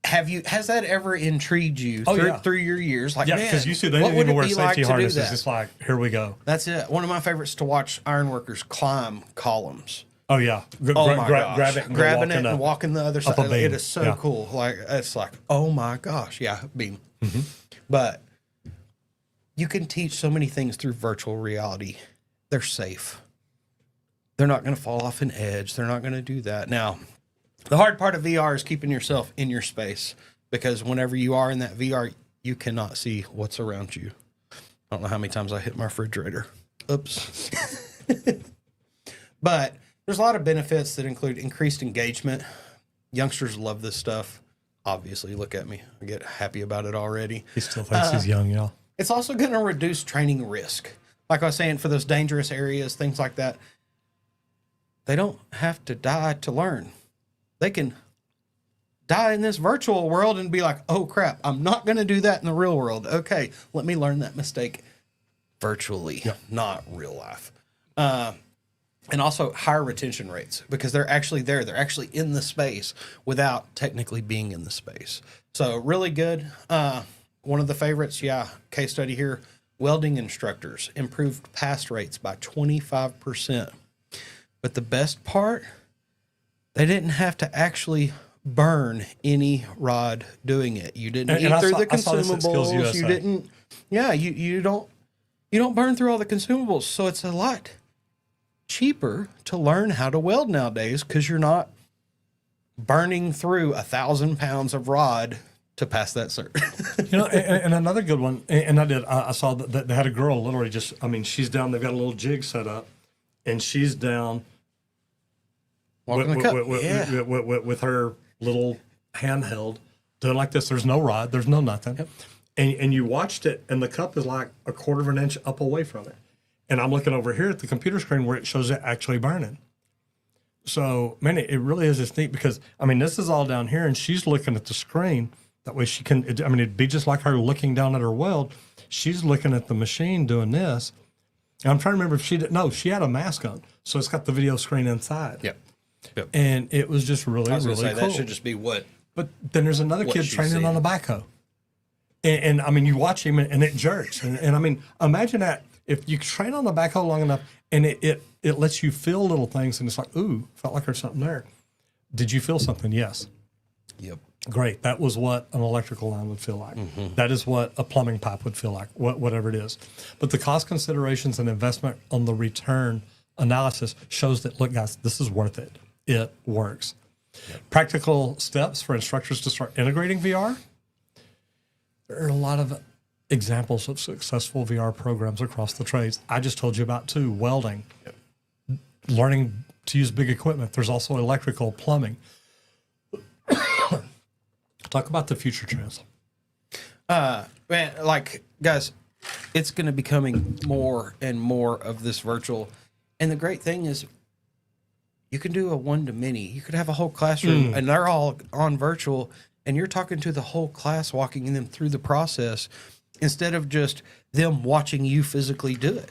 has that ever intrigued you through your years? Like, yeah, because you see, they didn't even wear safety harnesses. It's like, here we go. That's it. One of my favorites to watch ironworkers climb columns. Oh yeah, Oh my gosh. grab it, and grabbing it and and walking the other side. a beam. It is so Yeah. cool. Like, it's like, oh my gosh, yeah, beam. Mm-hmm. But you can teach so many things through virtual reality. They're safe. They're not going to fall off an edge. They're not going to do that. Now, the hard part of VR is keeping yourself in your space, because whenever you are in that VR, you cannot see what's around you. I don't know how many times I hit my refrigerator. Oops. But there's a lot of benefits that include increased engagement. Youngsters love this stuff. Obviously, look at me. I get happy about it already. He still thinks he's young, y'all. It's also going to reduce training risk. Like I was saying, for those dangerous areas, things like that, they don't have to die to learn. They can die in this virtual world and be like, oh crap, I'm not going to do that in the real world. Okay, let me learn that mistake virtually, not real life. And also higher retention rates, because they're actually there. They're actually in the space without technically being in the space. So really good. One of the favorites, case study here, welding instructors improved pass rates by 25%. But the best part, they didn't have to actually burn any rod doing it. You didn't eat through the consumables. You didn't. Yeah, you don't burn through all the consumables. So it's a lot cheaper to learn how to weld nowadays, because you're not burning through 1,000 pounds of rod to pass that cert. And another good one, and I saw that they had a girl literally just, I mean, she's down, they've got a little jig set up, and she's down Walking the cup. with her little handheld, doing like this. There's no rod, there's no nothing. Yep. And you watched it, and the cup is like a quarter of an inch up away from it. And I'm looking over here at the computer screen where it shows it actually burning. So, man, it really is just neat, because, I mean, this is all down here, and she's looking at the screen. That way she can, it'd be just like her looking down at her weld. She's looking at the machine doing this. And I'm trying to remember if she had a mask on. So it's got the video screen inside. Yep. And it was just really, really cool. That should just be what. But then there's another kid training on a backhoe. And I mean, you watch him and it jerks. And I mean, imagine that if you train on the backhoe long enough and it lets you feel little things, and it's like, ooh, felt like there's something there. Did you feel something? Yes. Yep. Great. That was what an electrical line would feel like. Mm-hmm. That is what a plumbing pipe would feel like, whatever it is. But the cost considerations and investment on the return analysis shows that, look, guys, this is worth it. It works. Yep. Practical steps for instructors to start integrating VR. There are a lot of examples of successful VR programs across the trades. I just told you about two: welding, learning to use big equipment. There's also electrical, plumbing. Talk about the future trends. Man, like, guys, it's going to be becoming more and more of this virtual. And the great thing is, You can do a one-to-many. You could have a whole classroom, and they're all on virtual, and you're talking to the whole class, walking them through the process instead of just them watching you physically do it.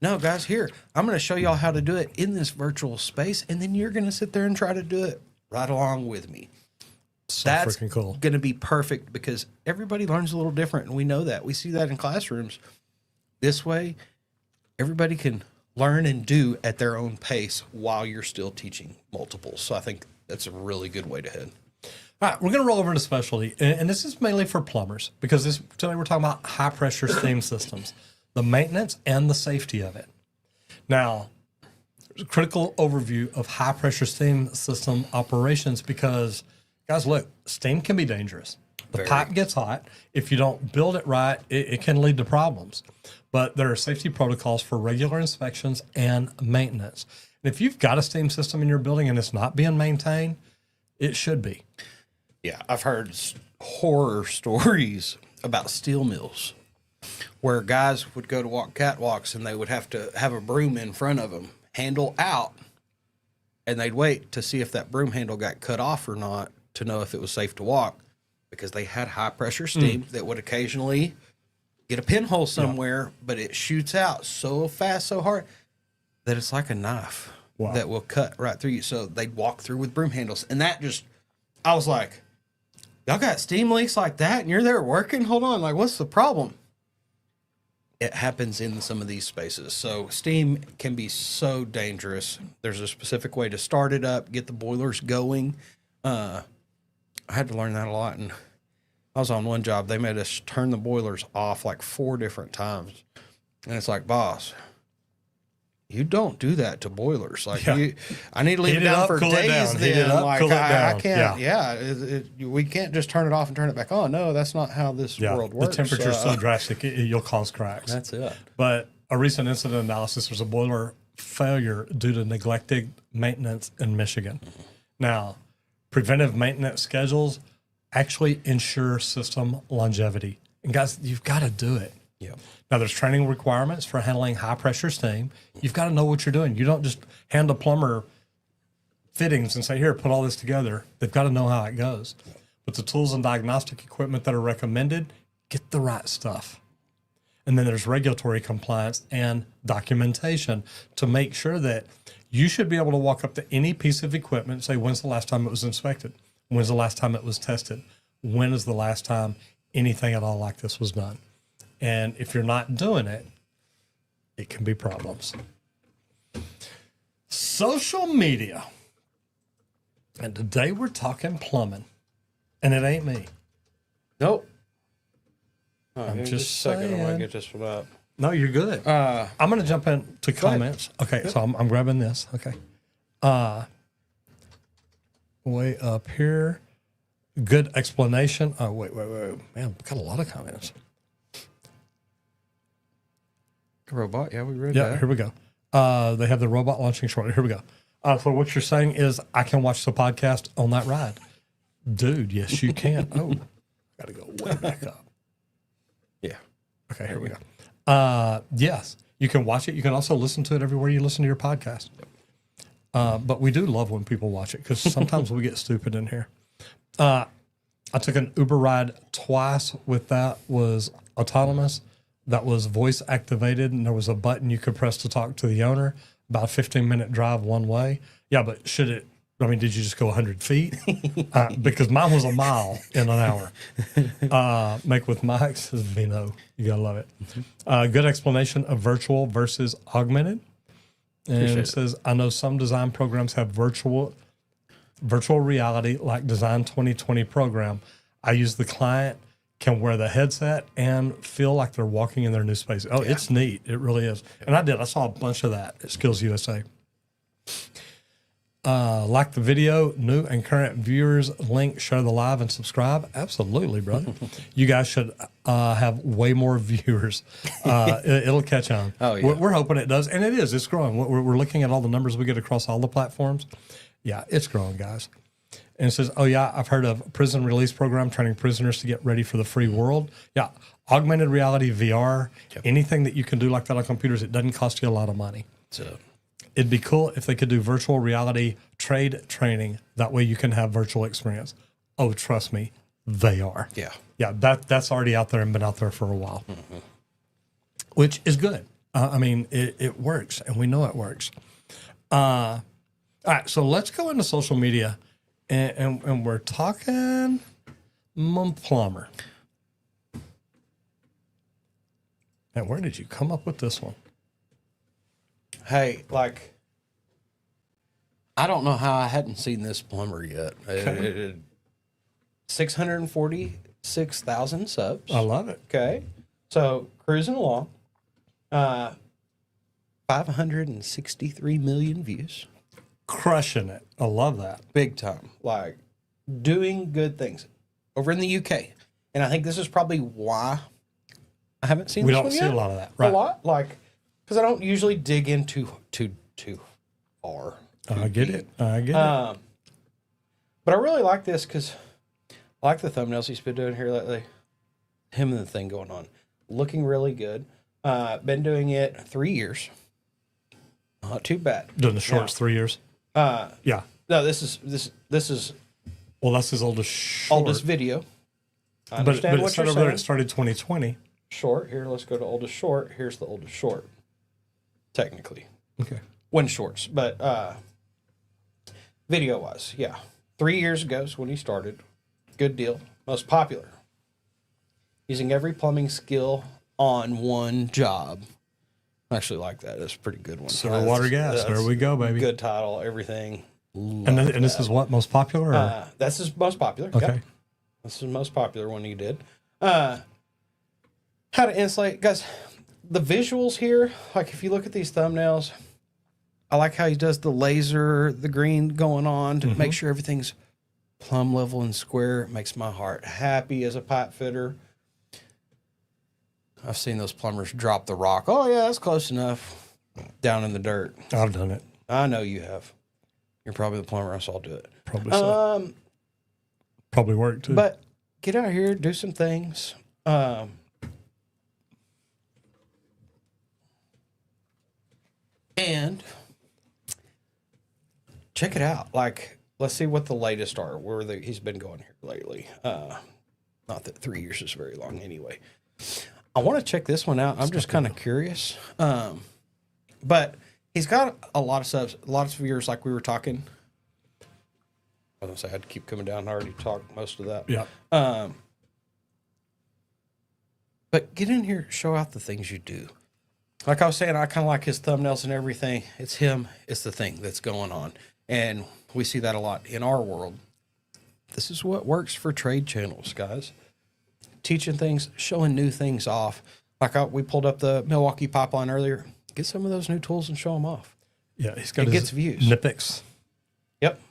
No, guys, here, I'm going to show y'all how to do it in this virtual space, and then you're going to sit there and try to do it right along with me. So That's freaking cool. going to be perfect because everybody learns a little different, and we know that. We see that in classrooms. This way, everybody can learn and do at their own pace while you're still teaching multiples. So I think that's a really good way to head. All right, we're going to roll over into specialty, and this is mainly for plumbers because today we're talking about high pressure steam systems, the maintenance and the safety of it. Now, there's a critical overview of high pressure steam system operations because, guys, look, steam can be dangerous. The pipe gets hot. If you don't build it right, it can lead to problems. But there are safety protocols for regular inspections and maintenance. And if you've got a steam system in your building and it's not being maintained, it should be. Yeah, I've heard horror stories about steel mills where guys would go to walk catwalks and they would have to have a broom in front of them, handle out, and they'd wait to see if that broom handle got cut off or not to know if it was safe to walk because they had high pressure steam that would occasionally get a pinhole somewhere, but it shoots out so fast, so hard that it's like a knife that will cut right through you. So they'd walk through with broom handles. And that just, I was like, y'all got steam leaks like that and you're there working? Hold on, like what's the problem? It happens in some of these spaces. So steam can be so dangerous. There's a specific way to start it up, get the boilers going. I had to learn that a lot. And I was on one job. They made us turn the boilers off like 4 different times. And it's like, boss, you don't do that to boilers. Like I need to leave it down for days. Then like I can't. We can't just turn it off and turn it back on. No, that's not how this world works. The temperature's so drastic, you'll cause cracks. That's it. But a recent incident analysis was a boiler failure due to neglected maintenance in Michigan. Now, preventive maintenance schedules actually ensure system longevity. And guys, you've got to do it. Yep. Now, there's training requirements for handling high pressure steam. You've got to know what you're doing. You don't just hand a plumber fittings and say, here, put all this together. They've got to know how it goes. But the tools and diagnostic equipment that are recommended, get the right stuff. And then there's regulatory compliance and documentation to make sure that you should be able to walk up to any piece of equipment and say, when's the last time it was inspected? When's the last time it was tested? When is the last time anything at all like this was done? And if you're not doing it, it can be problems. Social media. And today we're talking plumbing. And it ain't me. Nope. I'm just a second. I want saying. to get this one up. No, you're good. I'm going to jump into comments. Okay, so I'm grabbing this. Okay. Way up here. Good explanation. Oh, wait. Man, we've got a lot of comments. Robot, yeah, we read Yeah, that. here we go. They have the robot launching shortly. Here we go. So what you're saying is I can watch the podcast on that ride. Dude, yes, you can. Oh, got to go way back up. Yeah. Okay, here we go. Yes, you can watch it. You can also listen to it everywhere you listen to your podcast. But we do love when people watch it because sometimes we get stupid in here. I took an Uber ride twice with that was autonomous. That was voice activated, and there was a button you could press to talk to the owner. About a 15-minute drive one way. Yeah, but did you just go 100 feet? Because mine was a mile in an hour. Make with Mike says Vino. You got to love it. Good explanation of virtual versus augmented. And it says, I know some design programs have virtual reality like Design 2020 program. I use the client can wear the headset and feel like they're walking in their new space. Oh, It's neat. It really is. And I saw a bunch of that at Skills USA. Like the video, new and current viewers, link, share the live, and subscribe. Absolutely, brother. You guys should have way more viewers. It'll catch on. Oh, yeah. We're hoping it does. And it is. It's growing. We're looking at all the numbers we get across all the platforms. Yeah, it's growing, guys. And it says, oh, yeah, I've heard of prison release program training prisoners to get ready for the free world. Yeah, augmented reality, VR, anything that you can do like that on computers, it doesn't cost you a lot of money. It'd be cool if they could do virtual reality trade training. That way you can have virtual experience. Oh, trust me, they are. Yeah. Yeah, that's already out there and been out there for a while, which is good. I mean, it works, and we know it works. All right, so let's go into social media, and we're talking plumber. And where did you come up with this one? Hey, like, I don't know how I hadn't seen this plumber yet. 646,000 subs. I love it. Okay. So cruising along. 563 million views. Crushing it. I love that. Big time. Like doing good things over in the UK. And I think this is probably why I haven't seen We this don't one see yet. a lot of that, right? A lot. Like, because I don't usually dig into too far. I get it. I get it. But I really like this because I like the thumbnails he's been doing here lately. Him and the thing going on. Looking really good. Been doing it 3 years. Not too bad. Doing the shorts 3 years. Yeah. No, this is Well, that's his oldest short. oldest video. I but understand it what started you're over there. saying. It started 2020. Short. Here, let's go to oldest short. Here's the oldest short. Technically. Okay. When shorts. But video wise, yeah. 3 years ago is when he started. Good deal. Most popular. Using every plumbing skill on one job. I actually like that. That's a pretty good one. Sewer, water, gas. There we go, baby. Good title, everything. And this is what, most popular? Or? That's his most popular. Okay. Yep. This is the most popular one he did. How to insulate. Guys, the visuals here, like if you look at these thumbnails, I like how he does the laser, the green going on to make sure everything's plumb level and square. It makes my heart happy as a pipe fitter. I've seen those plumbers drop the rock. Oh, yeah, that's close enough. Down in the dirt. I've done it. I know you have. You're probably the plumber I saw do it. Probably so. Probably worked too. But get out here, do some things. And check it out. Like, let's see what the latest are. He's been going here lately. Not that 3 years is very long anyway. I want to check this one out. I'm just kind of curious. But he's got a lot of subs, a lot of viewers, like we were talking. I was going to say I had to keep coming down. I already talked most of that. Yeah. But get in here, show out the things you do. Like I was saying, I kind of like his thumbnails and everything. It's him. It's the thing that's going on. And we see that a lot in our world. This is what works for trade channels, guys. Teaching things, showing new things off. Like we pulled up the Milwaukee pipeline earlier. Get some of those new tools and show them off. Yeah, he's got It his gets views. Nipix. Yep.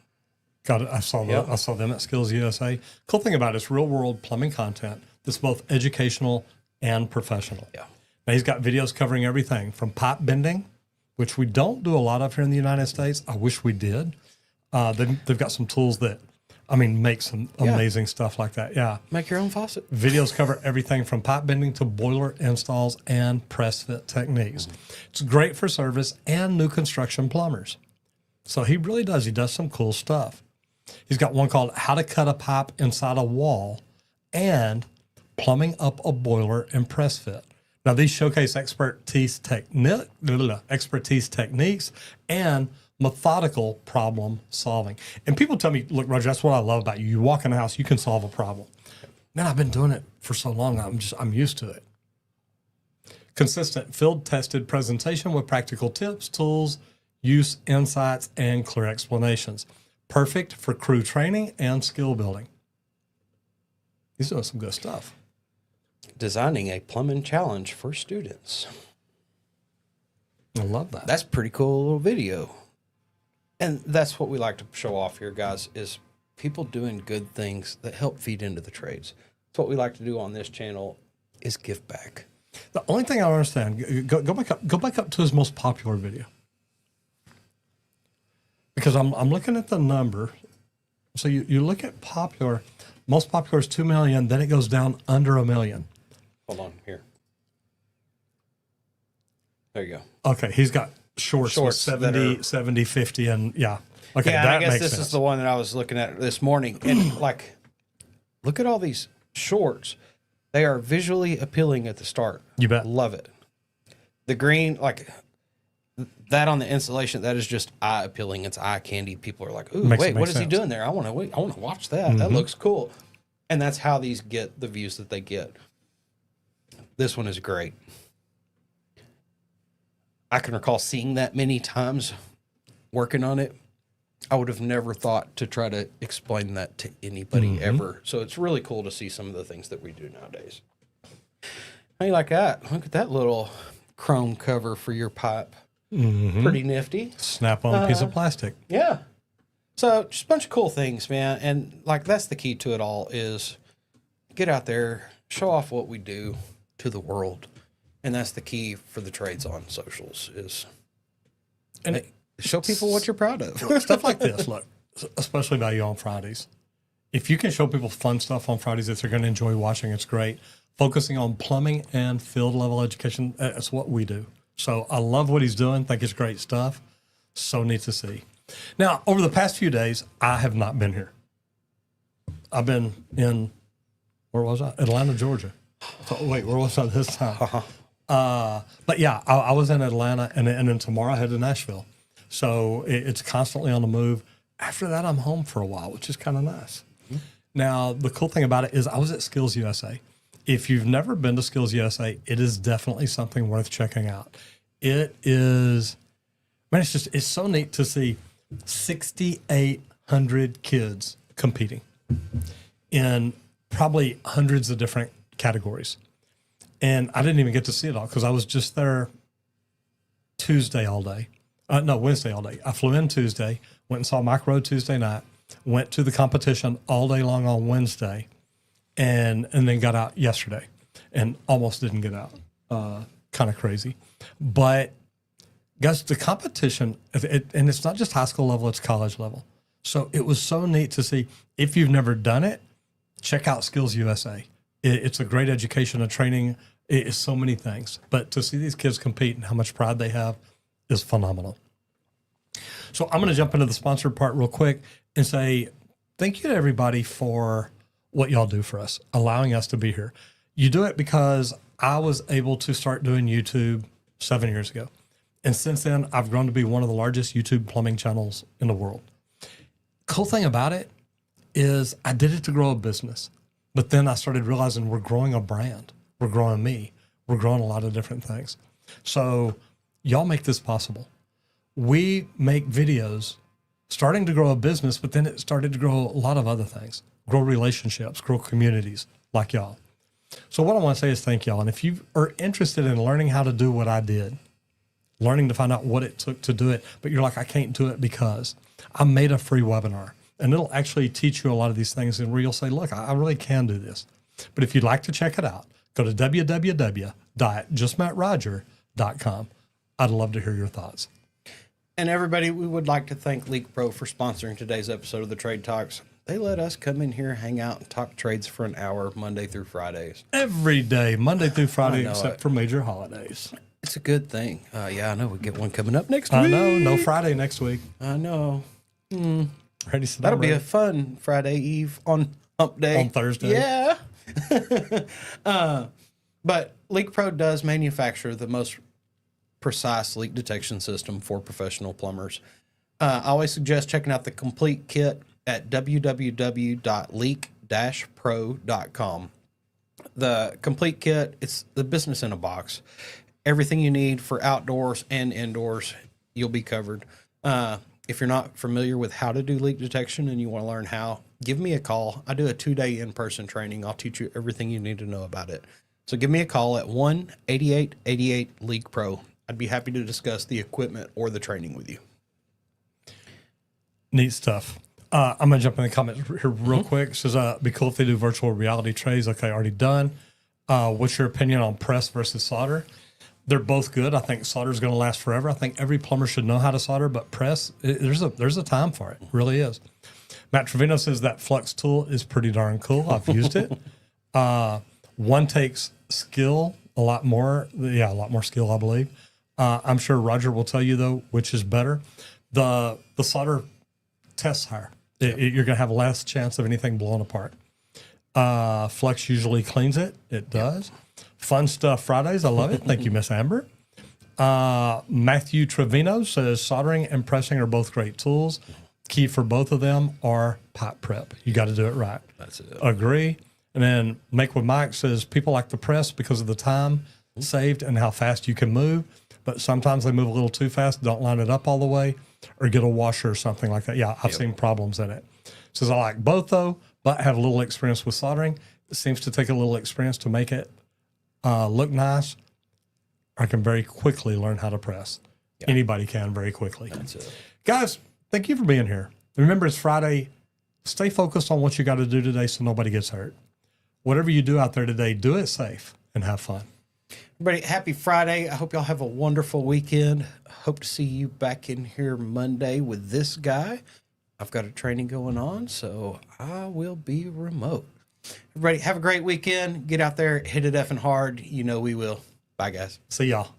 Got it. I saw Yep. I saw them at Skills USA. Cool thing about it is real world plumbing content that's both educational and professional. Yeah. Now he's got videos covering everything from pipe bending, which we don't do a lot of here in the United States. I wish we did. They've got some tools that, make some amazing stuff like that. Yeah. Make your own faucet. Videos cover everything from pipe bending to boiler installs and press fit techniques. It's great for service and new construction plumbers. So he really does. He does some cool stuff. He's got one called How to Cut a Pipe Inside a Wall and Plumbing Up a Boiler and Press Fit. Now, these showcase expertise techniques and methodical problem solving. And people tell me, look, Roger, that's what I love about you. You walk in the house, you can solve a problem. Man, I've been doing it for so long, I'm used to it. Consistent field-tested presentation with practical tips, tools, use, insights, and clear explanations. Perfect for crew training and skill building. He's doing some good stuff. Designing a plumbing challenge for students. I love that. That's a pretty cool little video. And that's what we like to show off here, guys, is people doing good things that help feed into the trades. That's what we like to do on this channel is give back. The only thing I don't understand, go back up to his most popular video. Because I'm looking at the number. So you look at popular, most popular is 2 million, then it goes down under 1 million. Hold on here. There you go. Okay, he's got shorts with Shorts that 70, 50, and yeah. Okay, Yeah, and that I guess makes this sense. is the one that I was looking at this morning. And like, look at all these shorts. They are visually appealing at the start. You bet. Love it. The green, like that on the installation, that is just eye appealing. It's eye candy. People are like, ooh, Makes- wait, what makes is he sense. doing there? I want to watch that. That looks cool. And that's how these get the views that they get. This one is great. I can recall seeing that many times working on it. I would have never thought to try to explain that to anybody ever. So it's really cool to see some of the things that we do nowadays. How you like that? Look at that little chrome cover for your pipe. Pretty nifty. Snap-on piece of plastic. Yeah. So just a bunch of cool things, man. And like that's the key to it all is get out there, show off what we do to the world. And that's the key for the trades on socials is And show people what you're proud of. stuff like this, look, especially about you on Fridays. If you can show people fun stuff on Fridays that they're going to enjoy watching, it's great. Focusing on plumbing and field level education, that's what we do. So I love what he's doing. Think it's great stuff. So neat to see. Now, over the past few days, I have not been here. I've been in, where was I? Atlanta, Georgia. So, wait, where was I this time? But yeah, I was in Atlanta, and then tomorrow I head to Nashville. So it's constantly on the move. After that, I'm home for a while, which is kind of nice. Now, the cool thing about it is I was at Skills USA. If you've never been to Skills USA, it is definitely something worth checking out. It is, man, it's so neat to see 6,800 kids competing in probably hundreds of different categories. And I didn't even get to see it all because I was just there Wednesday all day. I flew in Tuesday, went and saw Mike Rowe Tuesday night, went to the competition all day long on Wednesday, and then got out yesterday and almost didn't get out. Kind of crazy. But guys, the competition, and it's not just high school level, it's college level. So it was so neat to see. If you've never done it, check out Skills USA. It's a great education and training. It is so many things. But to see these kids compete and how much pride they have is phenomenal. So I'm going to jump into the sponsored part real quick and say thank you to everybody for what y'all do for us, allowing us to be here. You do it because I was able to start doing YouTube 7 years ago. And since then, I've grown to be one of the largest YouTube plumbing channels in the world. Cool thing about it is I did it to grow a business. But then I started realizing we're growing a brand. We're growing me. We're growing a lot of different things. So y'all make this possible. We make videos starting to grow a business, but then it started to grow a lot of other things, grow relationships, grow communities like y'all. So what I want to say is thank y'all. And if you are interested in learning how to do what I did, learning to find out what it took to do it, but you're like, I can't do it because I made a free webinar. And it'll actually teach you a lot of these things and where you'll say, look, I really can do this. But if you'd like to check it out, go to www.justmattroger.com. I'd love to hear your thoughts. And everybody, we would like to thank Leak Pro for sponsoring today's episode of the Trade Talks. They let us come in here, hang out, and talk trades for an hour, Monday through Fridays. Every day, Monday through Friday, know except it. for major holidays. It's a good thing. Yeah, I know. We get one coming up next I week. know, no Friday next week. I know. Ready to That'll be a fun Friday Eve on Hump Day. On Thursday. Yeah. But Leak Pro does manufacture the most precise leak detection system for professional plumbers. I always suggest checking out the complete kit at www.leak-pro.com. The complete kit, it's the business in a box. Everything you need for outdoors and indoors, you'll be covered. If you're not familiar with how to do leak detection and you want to learn how, give me a call. I do a 2-day in-person training. I'll teach you everything you need to know about it. So give me a call at 1-8888-LEAK-PRO. I'd be happy to discuss the equipment or the training with you. Neat stuff. I'm going to jump in the comments here real quick. It says, be cool if they do virtual reality trays. Okay, already done. What's your opinion on press versus solder? They're both good. I think solder is going to last forever. I think every plumber should know how to solder, but press, there's a time for it. It really is. Matt Trevino says that flux tool is pretty darn cool. I've used it. One takes skill, a lot more skill, I believe. I'm sure Roger will tell you though, which is better. The solder tests higher. You're going to have less chance of anything blowing apart. Flex usually cleans it. It does. Fun Stuff Fridays. I love it. Thank you, Miss Amber. Matthew Trevino says soldering and pressing are both great tools. Key for both of them are pipe prep. You got to do it right. That's it. Agree. And then Make with Mike says people like to press because of the time saved and how fast you can move, but sometimes they move a little too fast, don't line it up all the way, or get a washer or something like that. Yeah, I've seen problems in it. Says I like both though, but have a little experience with soldering. It seems to take a little experience to make it look nice. I can very quickly learn how to press. Yeah. Anybody can very quickly. That's it. Guys, thank you for being here. Remember, it's Friday. Stay focused on what you got to do today so nobody gets hurt. Whatever you do out there today, do it safe and have fun. Everybody, happy Friday. I hope y'all have a wonderful weekend. Hope to see you back in here Monday with this guy. I've got a training going on, so I will be remote. Everybody, have a great weekend. Get out there, hit it effing hard. You know we will. Bye, guys. See y'all.